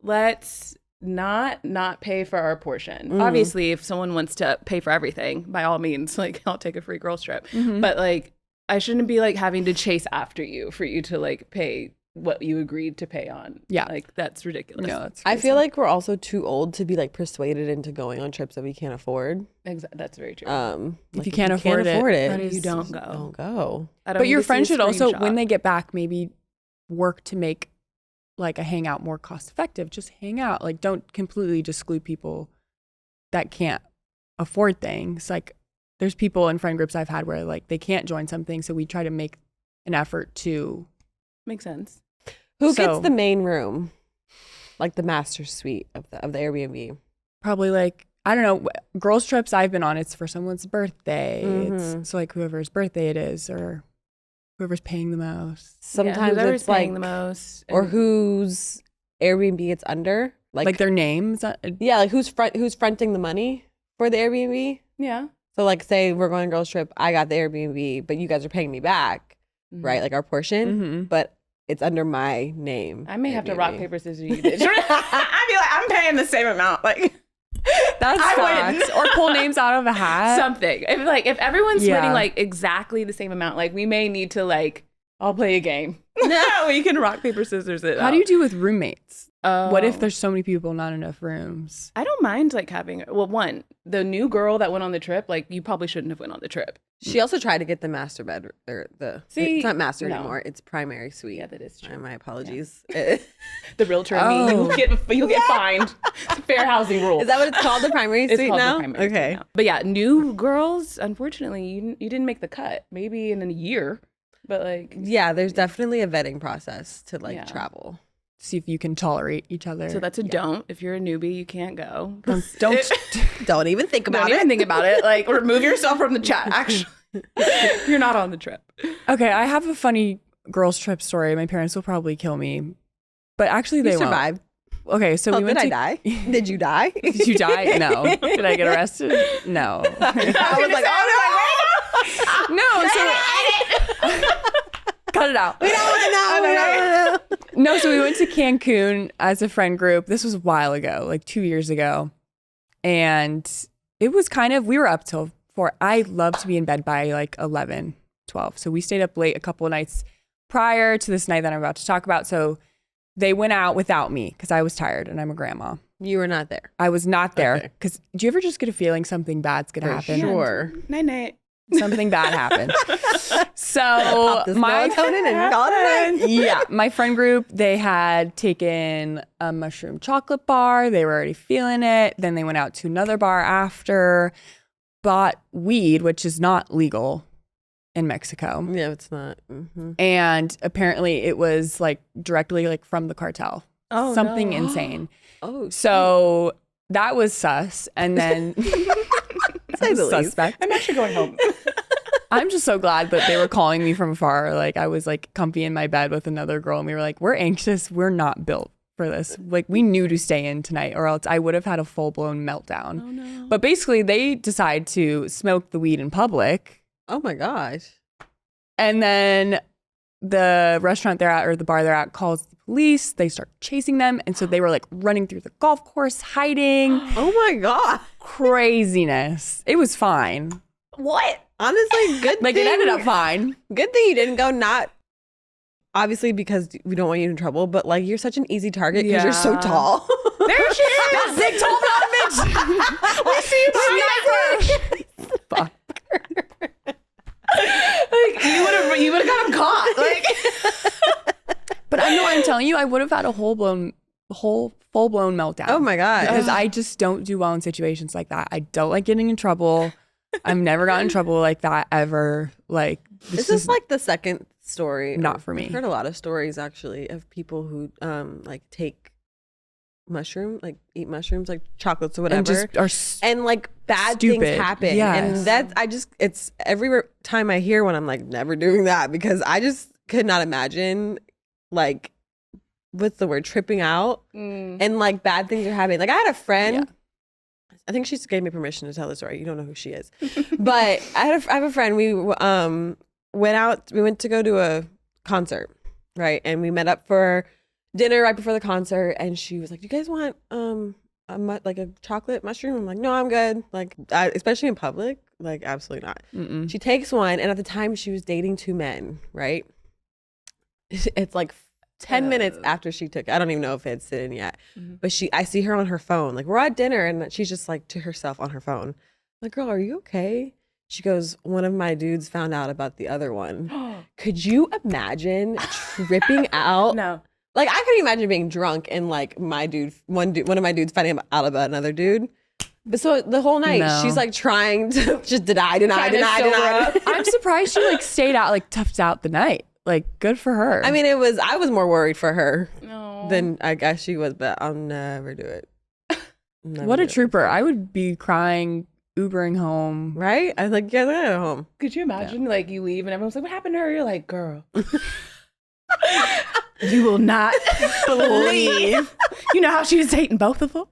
Let's not pay for our portion. Obviously, if someone wants to pay for everything, by all means, like I'll take a free girls trip. But like I shouldn't be like having to chase after you for you to like pay what you agreed to pay on. Yeah. Like that's ridiculous. No, that's I feel like we're also too old to be like persuaded into going on trips that we can't afford. That's very true. If you can't afford it, that is, you don't go. Don't go. But your friends should also, when they get back, maybe work to make like a hangout more cost effective. Just hang out. Like, don't completely exclude people that can't afford things. Like, there's people in friend groups I've had where like they can't join something, so we try to make an effort to. Makes sense. Who gets the main room, like the master suite of the Airbnb? Probably like, I don't know, girls trips I've been on, it's for someone's birthday. It's so like whoever's birthday it is, or whoever's paying the most. Sometimes whoever's it's paying like the most, or whose Airbnb it's under, like their names. Yeah, like who's fronting the money for the Airbnb. Yeah. So like, say we're going on a girls trip, I got the Airbnb, but you guys are paying me back, right? Like our portion, but it's under my name. I may have to rock, paper, scissors, you bitch. I'd be like, I'm paying the same amount. Like, that's facts. Or pull names out of a hat. Something. If everyone's splitting like exactly the same amount, like we may need to like, I'll play a game. We can rock, paper, scissors it. How do you do with roommates? What if there's so many people, not enough rooms? I don't mind like having, one, the new girl that went on the trip, like you probably shouldn't have went on the trip. She also tried to get the master bed, or it's not master anymore. It's primary suite. Yeah, that is true. My apologies. The realtor you'll get fined. It's a fair housing rule. Is that what it's called? The primary It's suite called now? the primary suite now. But yeah, new girls, unfortunately, you didn't make the cut. Maybe in a year, but like. Yeah, there's definitely a vetting process to like travel. See if you can tolerate each other. So that's a don't. If you're a newbie, you can't go. Don't even think about it. Don't even think about it. Like, remove yourself from the chat, actually. You're not on the trip. Okay, I have a funny girls trip story. My parents will probably kill me. But actually they survived. Won't. Okay, so we went Did I die? Did you die? Did you die? No. Did I get arrested? No. I was like, oh no. Cut it out. We don't want to know. No, so we went to Cancun as a friend group. This was a while ago, like 2 years ago. And it was we were up till 4. I love to be in bed by like 11, 12. So we stayed up late a couple of nights prior to this night that I'm about to talk about. So they went out without me because I was tired and I'm a grandma. You were not there. I was not there because do you ever just get a feeling something bad's going to happen? Sure. Night. Something bad happened. So my friend group, they had taken a mushroom chocolate bar. They were already feeling it. Then they went out to another bar after, bought weed, which is not legal in Mexico. Yeah, it's not. And apparently it was like directly like from the cartel. Oh, something insane. Oh, so that was sus. And then suspect. I'm actually going home. I'm just so glad that they were calling me from afar. Like I was like comfy in my bed with another girl and we were like, we're anxious. We're not built for this. Like we knew to stay in tonight or else I would have had a full blown meltdown. Oh no. But basically they decide to smoke the weed in public. Oh my gosh. And then the restaurant they're at or the bar they're at calls the police. They start chasing them. And so they were like running through the golf course, hiding. Oh my God. Craziness. It was fine. What? Honestly, good like thing. It ended up fine. Good thing you didn't go, not obviously because we don't want you in trouble, but like you're such an easy target because you're so tall. There she is. That big tall bitch. We see you behind that Fuck. Like you would have got him caught. Like But I know I'm telling you, I would have had a full blown meltdown. Oh my God. Because I just don't do well in situations like that. I don't like getting in trouble. I've never gotten in trouble like that ever. Like this is like the second story. Not for me. I've heard a lot of stories actually of people who like take eat mushrooms, like chocolates or whatever, and like bad stupid things happen. Yes. And it's every time I hear one, I'm like, never doing that because I just could not imagine like what's the word, tripping out and like bad things are happening. Like I had a friend. Yeah. I think she gave me permission to tell the story. You don't know who she is, but I have a friend. We went out. We went to go to a concert, right? And we met up for dinner right before the concert, and she was like, "Do you guys want like a chocolate mushroom?" I'm like, "No, I'm good." Like, especially in public, like absolutely not. Mm-mm. She takes one, and at the time she was dating 2 men, right? It's like 10 minutes after she took it. I don't even know if it's in yet. But I see her on her phone. Like, we're at dinner, and she's just like to herself on her phone. I'm like, "Girl, are you okay?" She goes, "One of my dudes found out about the other one." Could you imagine tripping out? No. Like, I couldn't imagine being drunk and like one of my dudes finding out about another dude. But so the whole night, No. she's like trying to just deny. I'm surprised she like stayed out, like toughed out the night. Like, good for her. I mean, I was more worried for her No. than I guess she was, but I'll never do it. What a trooper. I would be crying, Ubering home. Right? I was like, "Yeah, I got home." Could you imagine like you leave and everyone's like, "What happened to her?" You're like, "Girl, you will not believe. You know how she was dating both of them?"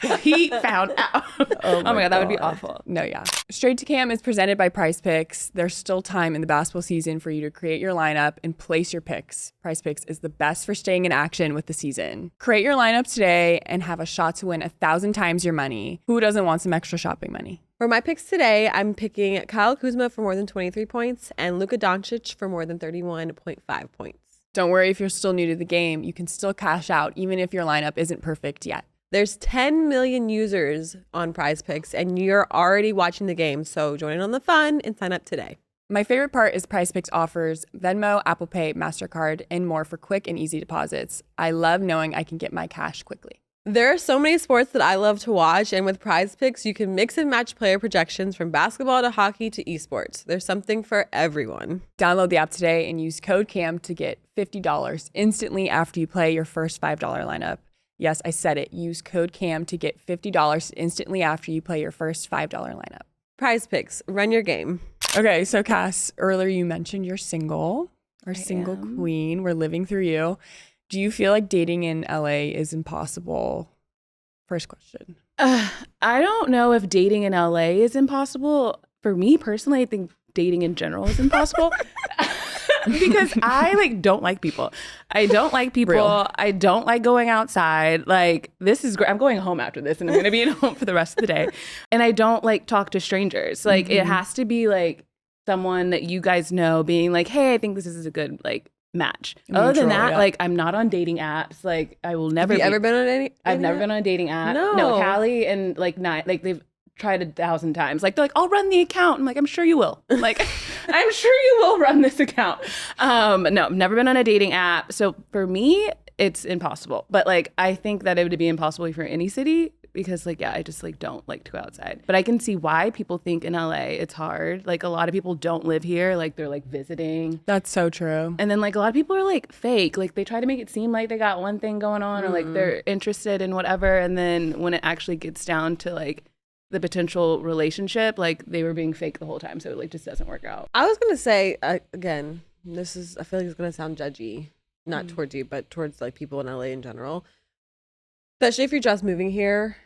Well, he found out. Oh my God, that would be awful. No, yeah. Straight to Cam is presented by Prize Picks. There's still time in the basketball season for you to create your lineup and place your picks. Prize Picks is the best for staying in action with the season. Create your lineup today and have a shot to win 1,000 times your money. Who doesn't want some extra shopping money? For my picks today, I'm picking Kyle Kuzma for more than 23 points and Luka Doncic for more than 31.5 points. Don't worry if you're still new to the game. You can still cash out even if your lineup isn't perfect yet. There's 10 million users on Prize Picks, and you're already watching the game, so join in on the fun and sign up today. My favorite part is Prize Picks offers Venmo, Apple Pay, MasterCard, and more for quick and easy deposits. I love knowing I can get my cash quickly. There are so many sports that I love to watch, and with Prize Picks, you can mix and match player projections from basketball to hockey to esports. There's something for everyone. Download the app today and use code CAM to get $50 instantly after you play your first $5 lineup. Yes, I said it. Use code CAM to get $50 instantly after you play your first $5 lineup. Prize Picks, run your game. Okay, so Cass, earlier you mentioned you're single, or single queen. We're living through you. Do you feel like dating in LA is impossible? First question. I don't know if dating in LA is impossible. For me personally, I think dating in general is impossible. Because I like don't like people. I don't like people. Real. I don't like going outside. Like, this is great. I'm going home after this and I'm going to be at home for the rest of the day. And I don't like talk to strangers. Like, it has to be like someone that you guys know being like, "Hey, I think this is a good like match." Other than that, like, I'm not on dating apps. Like, I will never. Have you ever been on any? I've never been on a dating app. No. No, Callie and like they've tried 1,000 times. Like, they're like, "I'll run the account." I'm like, "I'm sure you will." Like, I'm sure you will run this account. No, I've never been on a dating app. So for me, it's impossible. But like, I think that it would be impossible for any city because like, yeah, I just like don't like to go outside. But I can see why people think in LA it's hard. Like, a lot of people don't live here. Like, they're like visiting. That's so true. And then like a lot of people are like fake. Like, they try to make it seem like they got one thing going on or like they're interested in whatever. And then when it actually gets down to like the potential relationship, like they were being fake the whole time. So it like just doesn't work out. I was going to say, again, I feel like it's going to sound judgy, not towards you, but towards like people in LA in general. Especially if you're just moving here,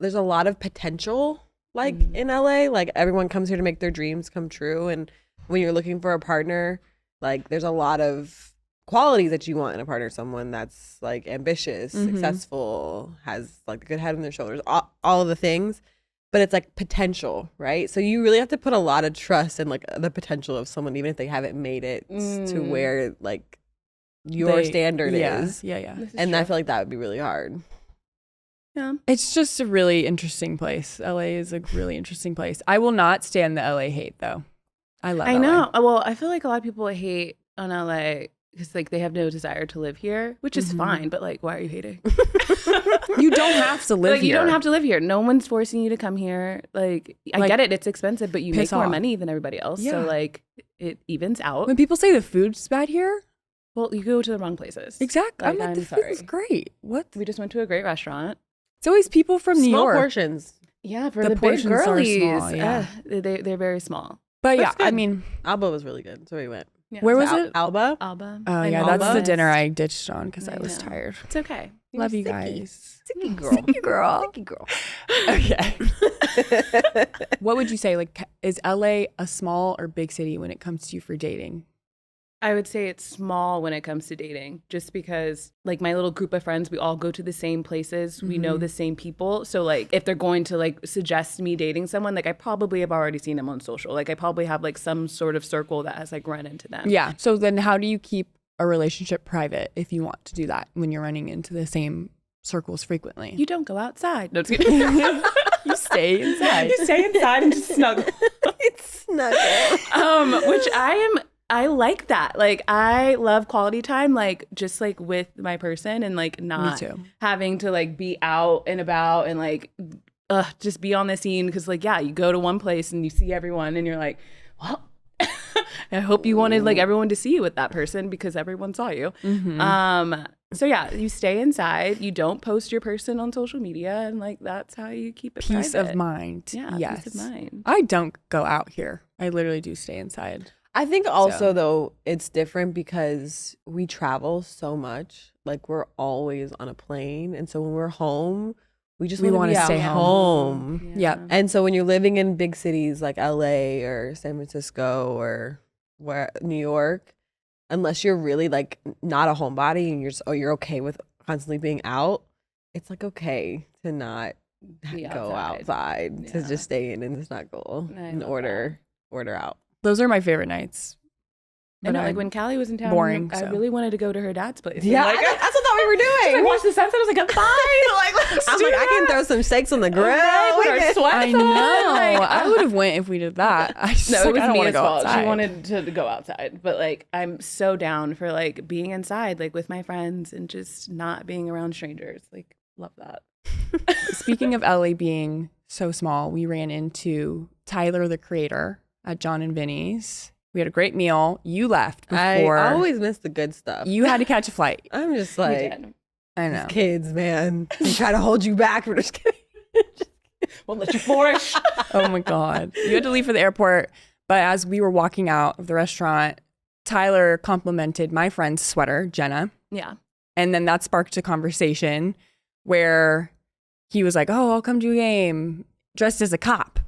there's a lot of potential like in LA. Like, everyone comes here to make their dreams come true. And when you're looking for a partner, like, there's a lot of qualities that you want in a partner. Someone that's like ambitious, successful, has like a good head on their shoulders, all of the things. But it's like potential, right? So you really have to put a lot of trust in like the potential of someone, even if they haven't made it to where like your standard is. Yeah. And I feel like that would be really hard. Yeah. It's just a really interesting place. LA is a really interesting place. I will not stand the LA hate though. I love LA. I know. Well, I feel like a lot of people hate on LA because like they have no desire to live here, which is fine. But like, why are you hating? You don't have to live like, here. You don't have to live here. No one's forcing you to come here. Like, I get it. It's expensive, but you make more money than everybody else. Yeah. So like, it evens out. When people say the food's bad here, well, you go to the wrong places. exactly. Like, I'm I'm the sorry. food's great. What? We just went to a great restaurant. It's always people from New Small York. portions. Yeah, for The the big portions are girlies. small, yeah. They're very small. But yeah, That's good. I mean, Alba was really good. So we went. Yeah. where was it? Alba? Alba. Oh and yeah, that's Alba. the dinner I ditched on because I I was know. tired. It's okay. Love you sicky. guys. Sicky girl. Sicky girl. Sicky girl. Okay. What would you say? Like, is LA a small or big city when it comes to you for dating? I would say it's small when it comes to dating, just because like my little group of friends, we all go to the same places. We know the same people. So like if they're going to like suggest me dating someone, like I probably have already seen them on social. Like I probably have like some sort of circle that has like run into them. Yeah. So then how do you keep a relationship private if you want to do that when you're running into the same circles frequently? You don't go outside. No, just kidding. You stay inside. You stay inside and just snuggle. It's snuggle. Which I like that. Like I love quality time, like just like with my person and like not having to like be out and about and like just be on the scene. Cause like, yeah, you go to one place and you see everyone and you're like, well, I hope you wanted like everyone to see you with that person because everyone saw you. So yeah, you stay inside. You don't post your person on social media, and like that's how you keep it Peace private. of mind. Yeah, yes. Peace of mind. I don't go out here. I literally do stay inside. I think also though it's different because we travel so much. Like we're always on a plane, and so when we're home, we want to stay home. Yeah. And so when you're living in big cities like LA or San Francisco or New York, unless you're really like not a homebody and you're okay with constantly being out, it's like okay to not go outside to just stay in and snuggle and order out. Those are my favorite nights. I know, like when Callie was in town, boring, I really wanted to go to her dad's place. Yeah, like, that's what I thought we were doing. I watched the sunset. I was like, fine. Like, I'm like, I can throw some steaks on the grill. Put our sweats I on. know. Like, I would have went if we did that. I just, no, like, it was I don't wanna Mia's go fault. outside. She wanted to go outside, but like I'm so down for like being inside, like with my friends and just not being around strangers. Like, love that. Speaking of LA being so small, we ran into Tyler, the creator, at John and Vinny's. We had a great meal. You left before. I always miss the good stuff. You had to catch a flight. I'm just like, I know. Kids, man. They try to hold you back. We're just kidding. Won't let you flourish. Oh my God. You had to leave for the airport. But as we were walking out of the restaurant, Tyler complimented my friend's sweater, Jenna. Yeah. And then that sparked a conversation where he was like, oh, I'll come to a game dressed as a cop.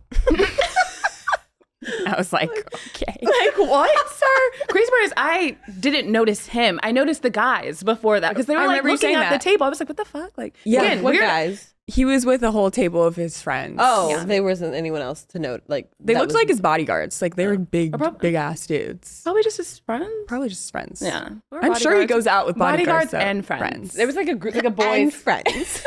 I was like, okay. Like, what, sir? Crazy part is I didn't notice him. I noticed the guys before that because they were like looking at the table. I was like, what the fuck? Like, yeah, again, what weird guys? He was with a whole table of his friends. Oh, there wasn't anyone else to note. Like they looked like his bodyguards. Like they were big ass dudes. Probably just his friends. Probably just his friends. Yeah. I'm sure he goes out with bodyguards and friends. It was like a group, like a boys. And friends.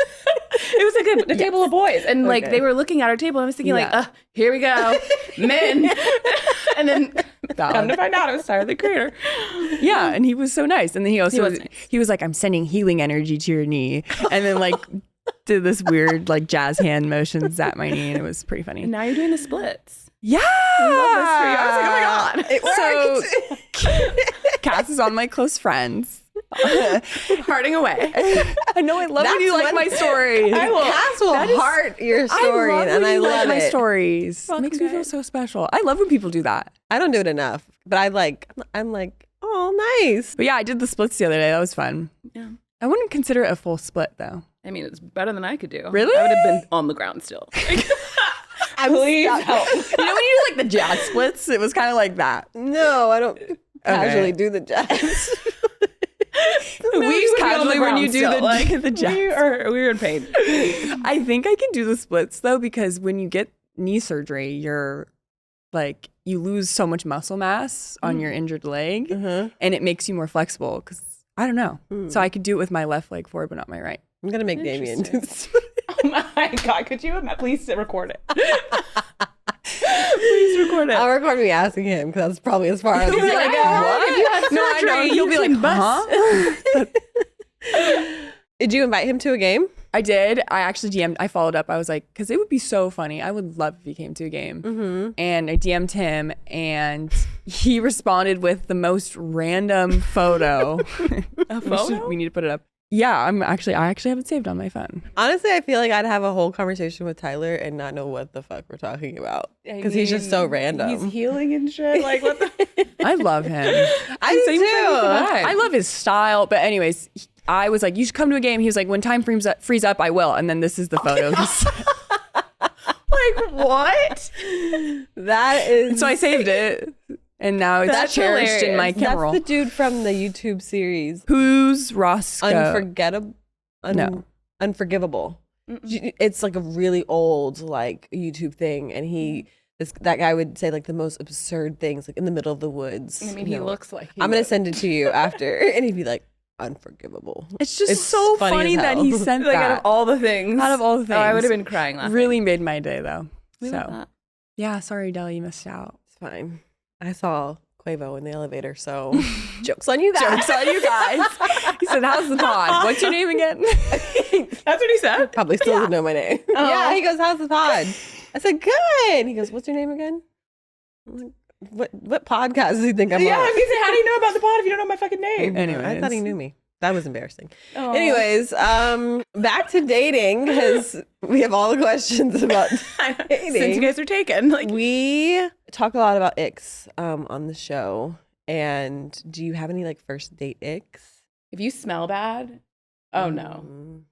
It was like a table of boys. And like they were looking at our table and I was thinking like, here we go. Men. And then come to find out it was Tyler the creator. Yeah. And he was so nice. And then he was like, I'm sending healing energy to your knee. And then like did this weird like jazz hand motions at my knee. And it was pretty funny. And now you're doing the splits. Yeah. I love this for you. I was like, oh my God. So Cass is on my close friends. Hearting away. I know. I love when you like my stories. Cass will heart your story, and I love my stories. It makes me feel so special. I love when people do that. I don't do it enough, but I'm like, oh, nice. But yeah, I did the splits the other day. That was fun. Yeah. I wouldn't consider it a full split though. I mean, it's better than I could do. Really? I would have been on the ground still. Please help. You know when you do like the jazz splits? It was kind of like that. No, I don't casually do the jazz. We just casually when you do the jazz. We were in pain. I think I can do the splits though because when you get knee surgery, you're like you lose so much muscle mass on your injured leg, and it makes you more flexible. Because I don't know, so I could do it with my left leg forward, but not my right. I'm gonna make Damien do this. Oh my God, could you please record it? Please record it. I'll record me asking him because that's probably as far as He'll be like, what? If you have No, I know. surgery, He'll be like, huh? Did you invite him to a game? I did. I actually DM'd. I followed up. I was like, because it would be so funny. I would love if he came to a game. And I DM'd him, and he responded with the most random photo. A photo? We need to put it up. Yeah, I actually have it saved on my phone. Honestly, I feel like I'd have a whole conversation with Tyler and not know what the fuck we're talking about because he's just so random. He's healing and shit. Like what the? I love him. I do too. I love his style. But anyways, I was like, you should come to a game. He was like, when time frees up, I will. And then this is the photo. Like what? That is. So I saved it. And now it's That's cherished in my hilarious. camera roll. That's the dude from the YouTube series Who's Roscoe? Unforgettable. No. Unforgivable. It's like a really old like YouTube thing, and that guy would say like the most absurd things like in the middle of the woods. I mean, he looks like I'm gonna send it to you after, and he'd be like, "Unforgivable." It's just so funny as that hell. he sent like that. out of all the things. Out of all the things. Oh, I would have been crying laughing. Really made my day though. We love So that. yeah, sorry, Deli, you missed out. It's fine. I saw Quavo in the elevator, so jokes on you guys. Jokes on you guys. He said, "How's the pod? What's your name again?" That's what he said. Probably still doesn't know my name. Oh. Yeah, he goes, "How's the pod?" I said, "Good." He goes, "What's your name again?" I'm like, what podcast does he think I'm Yeah, on? I was gonna say, how do you know about the pod if you don't know my fucking name? Anyways. I thought he knew me. That was embarrassing. Oh. Anyways, back to dating because we have all the questions about dating. Since you guys are taken, like We talk a lot about icks on the show. And do you have any like first date icks? if you smell bad, oh no, Mm.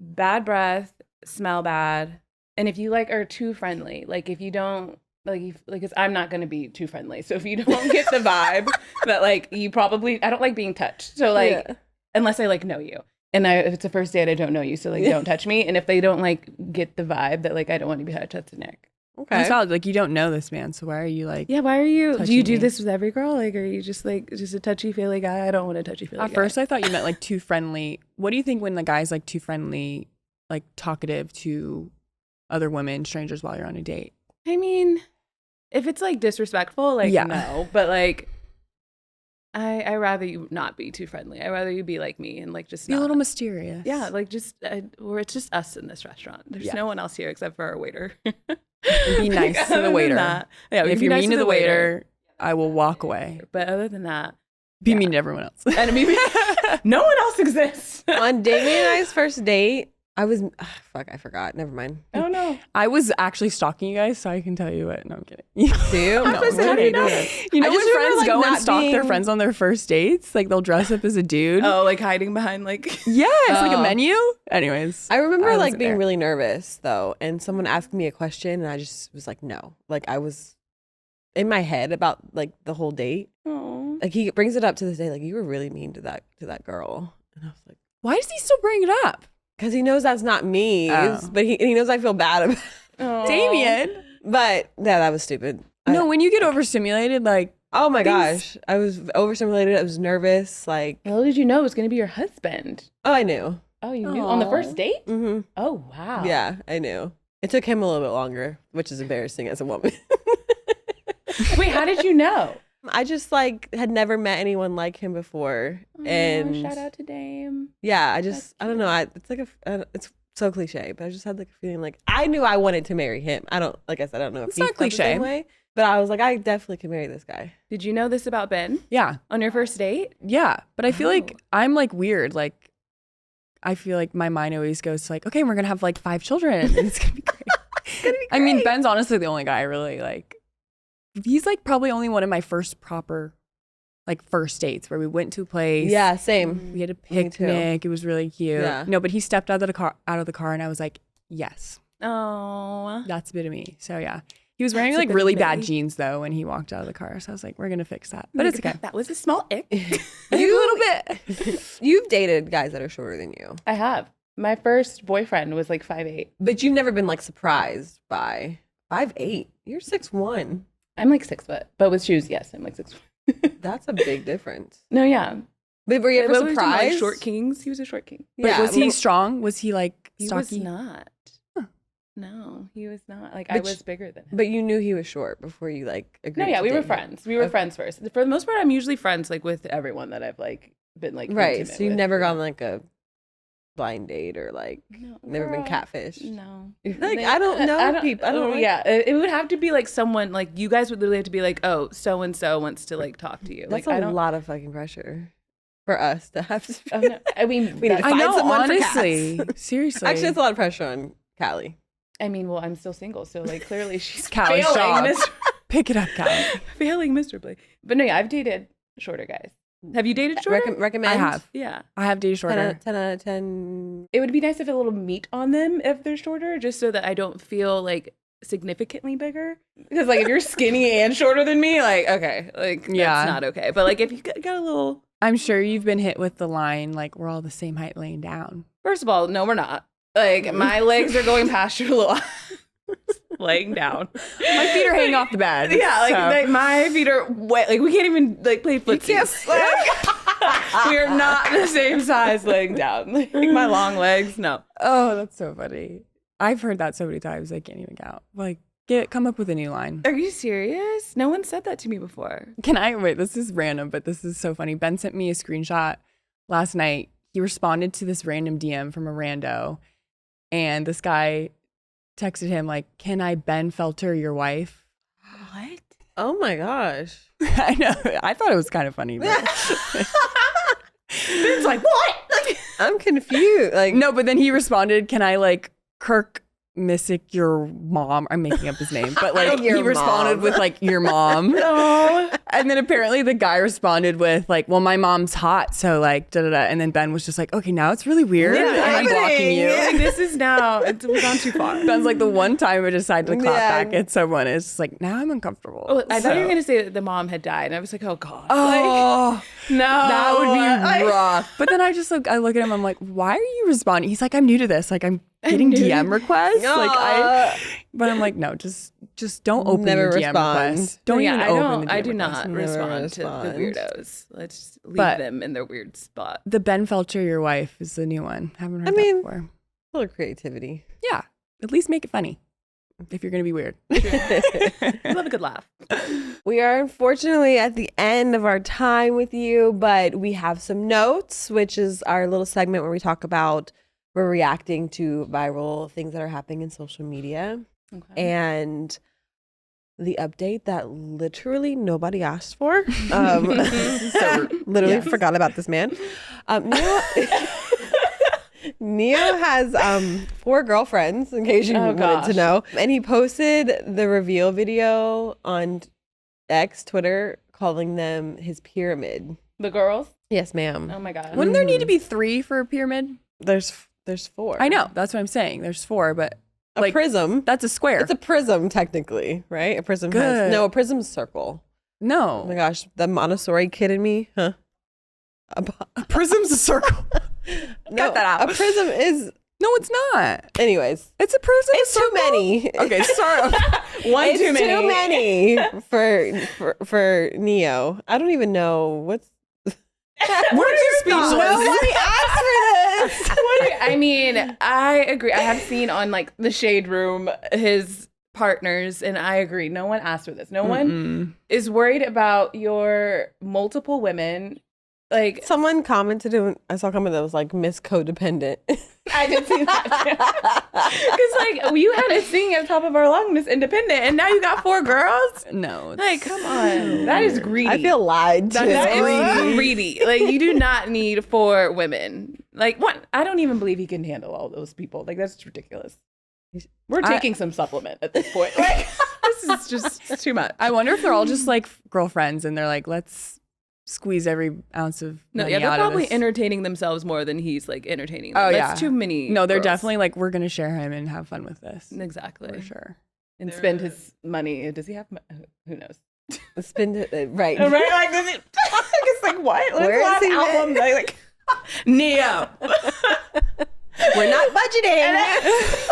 bad breath, smell bad, and if you like are too friendly, like if you don't. Like, I'm not going to be too friendly. So if you don't get the vibe that like you probably, I don't like being touched. So like, Yeah. unless I like know you, and if it's a first date, I don't know you. So like, don't touch me. And if they don't like get the vibe that like I don't want to be touched, that's a nick. Okay. That's valid. Like you don't know this man, so why are you like? Yeah. Why are you? Do Touching you do me. this with every girl? Like, are you just like just a touchy feely guy? I don't want a touchy feely. At first, I thought you meant like too friendly. What do you think when the guy's like too friendly, like talkative to other women, strangers while you're on a date? I mean, if it's like disrespectful, like Yeah. no. But like, I rather you not be too friendly. I rather you be like me and like just Be a not. little mysterious. Yeah, like just or it's just us in this restaurant. There's Yeah. no one else here except for our waiter. And be nice to Other the than waiter. that- yeah, And if be you're nice mean to the waiter, I will walk away. But other than that, Be Yeah. mean to everyone else. and I mean, no one else exists. On Damien and I's first date, I was I forgot. Never mind. Oh no! I was actually stalking you guys, so I can tell you what. No, I'm kidding. Do you? I'm supposed to What how are do you you know? doing? You know I when just remember, friends like, go and not stalk their being- friends on their first dates? Like they'll dress up as a dude. Oh, like hiding behind like. Yeah, it's like a Oh. menu. Anyways. I remember like wasn't being there. really nervous though, and someone asked me a question, and I just was like, no. Like I was in my head about like the whole date. Oh. Like he brings it up to this day, like you were really mean to that girl, and I was like, Why does he still bring it up? because he knows that's not me, Oh. but he knows I feel bad about. Oh. Damien. But yeah, that was stupid. No, when you get overstimulated, like Oh my Things- gosh, I was overstimulated. I was nervous. Like, How did you know it was going to be your husband? oh, I knew. Oh, you knew on the Aw. first date? Mm-hmm. Oh wow. Yeah, I knew. It took him a little bit longer, which is embarrassing as a woman. Wait, how did you know? I just like had never met anyone like him before, and shout out to Dame. yeah, I don't know. It's like it's so cliche, but I just had like a feeling like I knew I wanted to marry him. I don't, like I said, I don't know if It's he not felt the same cliche. way, but I was like, I definitely could marry this guy. Did you know this about Ben yeah, on your first date? yeah. But I feel Oh. like I'm like weird. Like I feel like my mind always goes to like, okay, we're gonna have like 5 children, and it's gonna be great. I mean, Ben's honestly the only guy I really like. He's like probably only one of my first proper like first dates where we went to a place. Yeah, same. We had a Me too. picnic. It was really cute. Yeah. No, but he stepped out of the car and I was like, yes, Oh. that's a bit of me. So yeah. He was wearing That's a like bit of really me. bad jeans though when he walked out of the car. So I was like, we're gonna fix that. But it's okay. That was a small ick. A little bit. You've dated guys that are shorter than you, I have. My first boyfriend was like 5'8". but you've never been like surprised by 5'8". You're 6'1". I'm like 6 foot, but with shoes, yes, I'm like 6 foot. That's a big difference. No, yeah. But were you ever But we were talking about, surprised? like, short kings. He was a short king. But Yeah, was he well, strong? Was he like He stocky? was not. Huh. No, he was not. Like I But was bigger than him. But you knew he was short before you like agreed. No, yeah, to we were date him. friends. We were Okay. friends first. For the most part, I'm usually friends like with everyone that I've like been like Right. intimate So you've with. never gone like a blind date or like No, never been girl. catfish. No. Like, I don't know people. I don't like- yeah, it would have to be like someone like you guys would literally have to be like, oh, so and so wants to like talk to you. That's like I a don't. lot of fucking pressure for us to have to. Oh, no. I mean, We need to that's- I find know, someone for honestly. cats. Seriously. Actually, it's a lot of pressure on Callie. I mean, well, I'm still single, so like clearly she's Callie's failing, job. Pick it up, Callie. failing miserably. But no, yeah, I've dated shorter guys. Have you dated shorter? Recommend. I have. Yeah. I have dated 10 shorter. out of 10. It would be nice if a little meat on them if they're shorter, just so that I don't feel like significantly bigger. Because like if you're skinny and shorter than me, like okay, like Yeah. that's not okay. But like if you got a little, I'm sure you've been hit with the line like we're all the same height laying down. first of all, no, we're not. Like my legs are going past your little laying down. My feet are hanging off the bed. Yeah, like, so. like my feet are wet. Like we can't even like play footsies. Like, we are not the same size laying down. Like my long legs, no. Oh, that's so funny. I've heard that so many times I can't even count. Like, come up with a new line. Are you serious? No one said that to me before. Can I wait? This is random, but this is so funny. Ben sent me a screenshot last night. He responded to this random DM from a rando, and this guy texted him like, "Can I Ben Felter your wife?" What? Oh my gosh. I know. I thought it was kind of funny. But Ben's like, what? Like, I'm confused. Like, no, but then he responded, "Can I like Kirk Missick your mom?" I'm making up his name, but like he Your responded mom. with like your mom. no. And then apparently the guy responded with like, "Well, my mom's hot, so like da da da." And then Ben was just like, "Okay, now it's really weird. Yeah, and I'm blocking you." Like, this is now, we've gone too far. Ben's like the one time I decided to clap Yeah. back at someone. It's just like now I'm uncomfortable. Oh, I thought you were So- going to say that the mom had died. And I was like, oh, God. Oh, no. that would Like, be rough. But then I look at him. I'm like, "Why are you responding?" He's like, "I'm new to this. Like I'm getting new to DM requests. Aw. But I'm like, no, just don't open Never your DM respond. requests. Don't yeah, even I open don't. the DM I do requests. not Never respond to the respond. weirdos. Let's just leave But- them in their weird spot. The Ben Felcher your wife is the new one. Haven't heard I that mean- before. A little creativity. Yeah, at least make it funny. If you're gonna be weird. I love a good laugh. We are unfortunately at the end of our time with you, but we have some notes, which is our little segment where we talk about we're reacting to viral things that are happening in social media. Okay. And the update that literally nobody asked for. So literally Yes. forgot about this man. Neo has 4 girlfriends, in case you wanted gosh. to know. And he posted the reveal video on X, Twitter, calling them his pyramid. The girls? Yes, ma'am. Oh, my God. Wouldn't there need to be 3 for a pyramid? There's 4. I know. That's what I'm saying. There's 4, but A like prism. that's a square. It's a prism, technically, right? A prism Good. has... No, a prism's circle. Oh my no. gosh, the Montessori kid in me, huh? A prism's a circle. No, that out. A prism is... No, it's not. Anyways, It's a prism. it's too many. Okay, sorry. One It's too many. for Neo. I don't even know what's... What did you speak? Nobody asked for this. I mean, I agree. I have seen on like the Shade Room his partners, and I agree. No one asked for this. No one is worried about your multiple women. Like Someone commented, I saw a comment that was like, Miss Codependent. I did see that because like you had us singing at top of our lung, Miss Independent, and now you got 4 girls. No. it's- Like, come on, that is greedy. I feel lied to. that is greedy. Like you do not need 4 women. Like one, I don't even believe he can handle all those people. Like that's ridiculous. We're taking some supplement at this point. Like this is just too much. I wonder if they're all just like girlfriends and they're like, let's squeeze every ounce of No, money yeah, they're out of probably this. entertaining themselves more than he's like entertaining them. Oh, That's yeah. too many. No, they're girls. definitely like, we're gonna share him and have fun with this. exactly For sure. and spend his money. Does he have? Who knows? Spend it, right. Right? Like, does it, it's like what? What's Where the is last he album? Like Neo. We're not budgeting.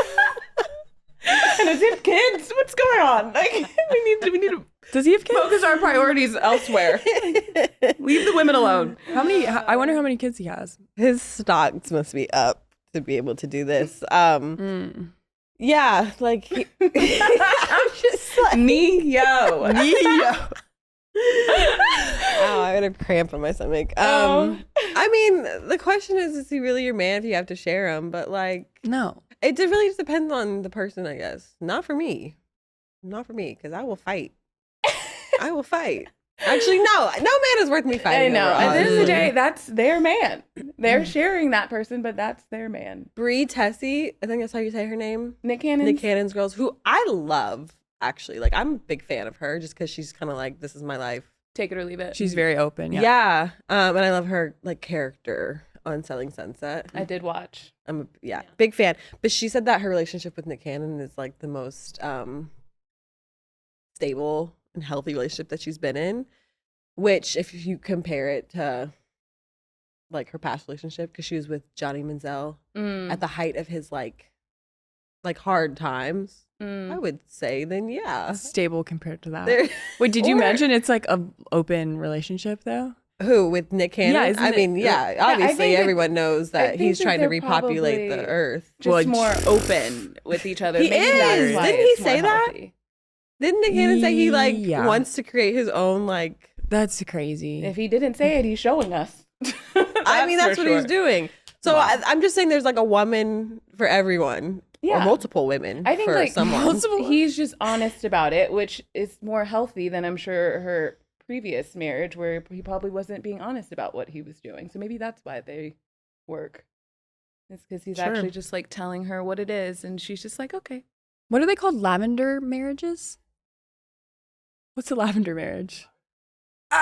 And is it kids? What's going on? Like we need to Does he have kids? focus our priorities elsewhere. Leave the women alone. How many? I wonder how many kids he has. His stocks must be up to be able to do this. Yeah, like I'm just like, Neo. Yeah. ow, I got a cramp in my stomach. I mean, the question is he really your man if you have to share him? But like, No. it really just depends on the person, I guess. Not for me, because I will fight. I will fight. Actually, no man is worth me I fighting. know. over, At the end of the honestly. day, that's their man. They're sharing that person, but that's their man. Bree Tessie, I think that's how you say her name. Nick Cannon. Nick Cannon's girls, who I love. Actually, like I'm a big fan of her, just because she's kind of like, this is my life. Take it or leave it. She's very open. Yeah. And I love her like character. on Selling Sunset. I did watch. I'm a big fan. But she said that her relationship with Nick Cannon is like the most stable and healthy relationship that she's been in. Which, if you compare it to like her past relationship, because she was with Johnny Manziel at the height of his like hard times, I would say then Stable compared to that. There- Wait, did you mention it's like a open relationship though? Who, with Nick Cannon? Yeah, isn't I it- mean, I obviously think everyone knows I that think he's that trying to they're repopulate the probably earth. Just more open with each other. He Maybe that is. why Didn't he it's more say that? healthy. Didn't Nick Cannon say he like Yeah. wants to create his own like? That's crazy. If he didn't say it, he's showing us. I mean, that's for what he's sure. doing. So Wow. I'm just saying, there's like a woman for everyone, or Yeah. multiple women. I think for like someone. he's just honest about it, which is more healthy than I'm sure her previous marriage, where he probably wasn't being honest about what he was doing. So maybe that's why they work. It's because he's Sure. actually just like telling her what it is, and she's just like, okay. What are they called? Lavender marriages? What's a lavender marriage?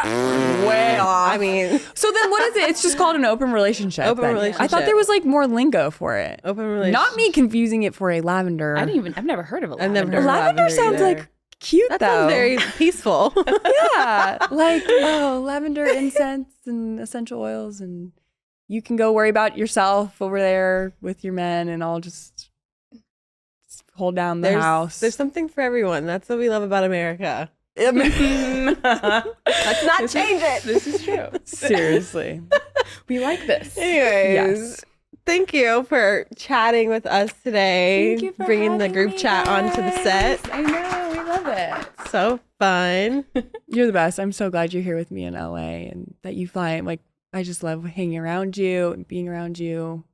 Way off. I mean, So then what is it? It's just called an open relationship. Open then. relationship. I thought there was like more lingo for it. open relationship. Not me confusing it for a lavender. I've never heard of a I've never lavender. heard of Lavender lavender sounds either. like cute That though. sounds very peaceful. Yeah, like lavender incense and essential oils, and you can go worry about yourself over there with your men, and I'll just hold down the house. There's something for everyone. That's what we love about America. Let's not change it. This is true. Seriously. We like this. Anyways, Yes. thank you for chatting with us today. Thank you for bringing the having group me, chat onto the set. guys. I know, we love it. So fun. You're the best. I'm so glad you're here with me in LA and that you find like I just love hanging around you and being around you.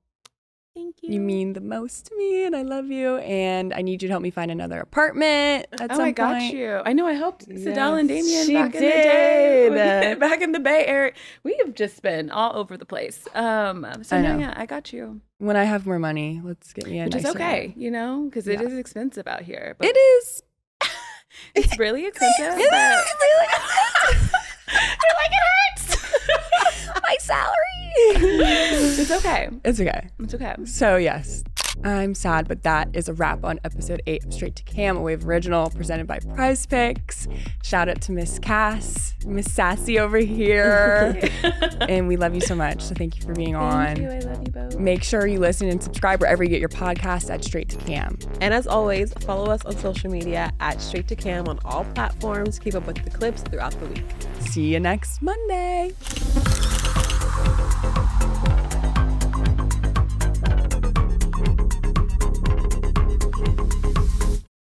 Thank you. You mean the most to me, and I love you. And I need you to help me find another apartment at some I got point. you. I know. I helped Yes, Sadell and Damien she back in the day. did. Back in the Bay Area. We have just been all over the place. So I no, know. yeah, I got you. When I have more money, let's get me a Which is nicer okay, one. you know, because it Yeah. is expensive out here. But It is. it's really expensive. It but is really. You're like, it hurts. My salary. it's okay. It's okay. It's okay. So yes, I'm sad, but that is a wrap on episode 8 of Straight to Cam, a Wave original presented by Prize Picks. Shout out to Miss Cass, Miss Sassy over here. And we love you so much. So thank you for being on. Thank you. I love you both. Make sure you listen and subscribe wherever you get your podcasts at Straight to Cam. And as always, follow us on social media at Straight to Cam on all platforms. Keep up with the clips throughout the week. See you next Monday.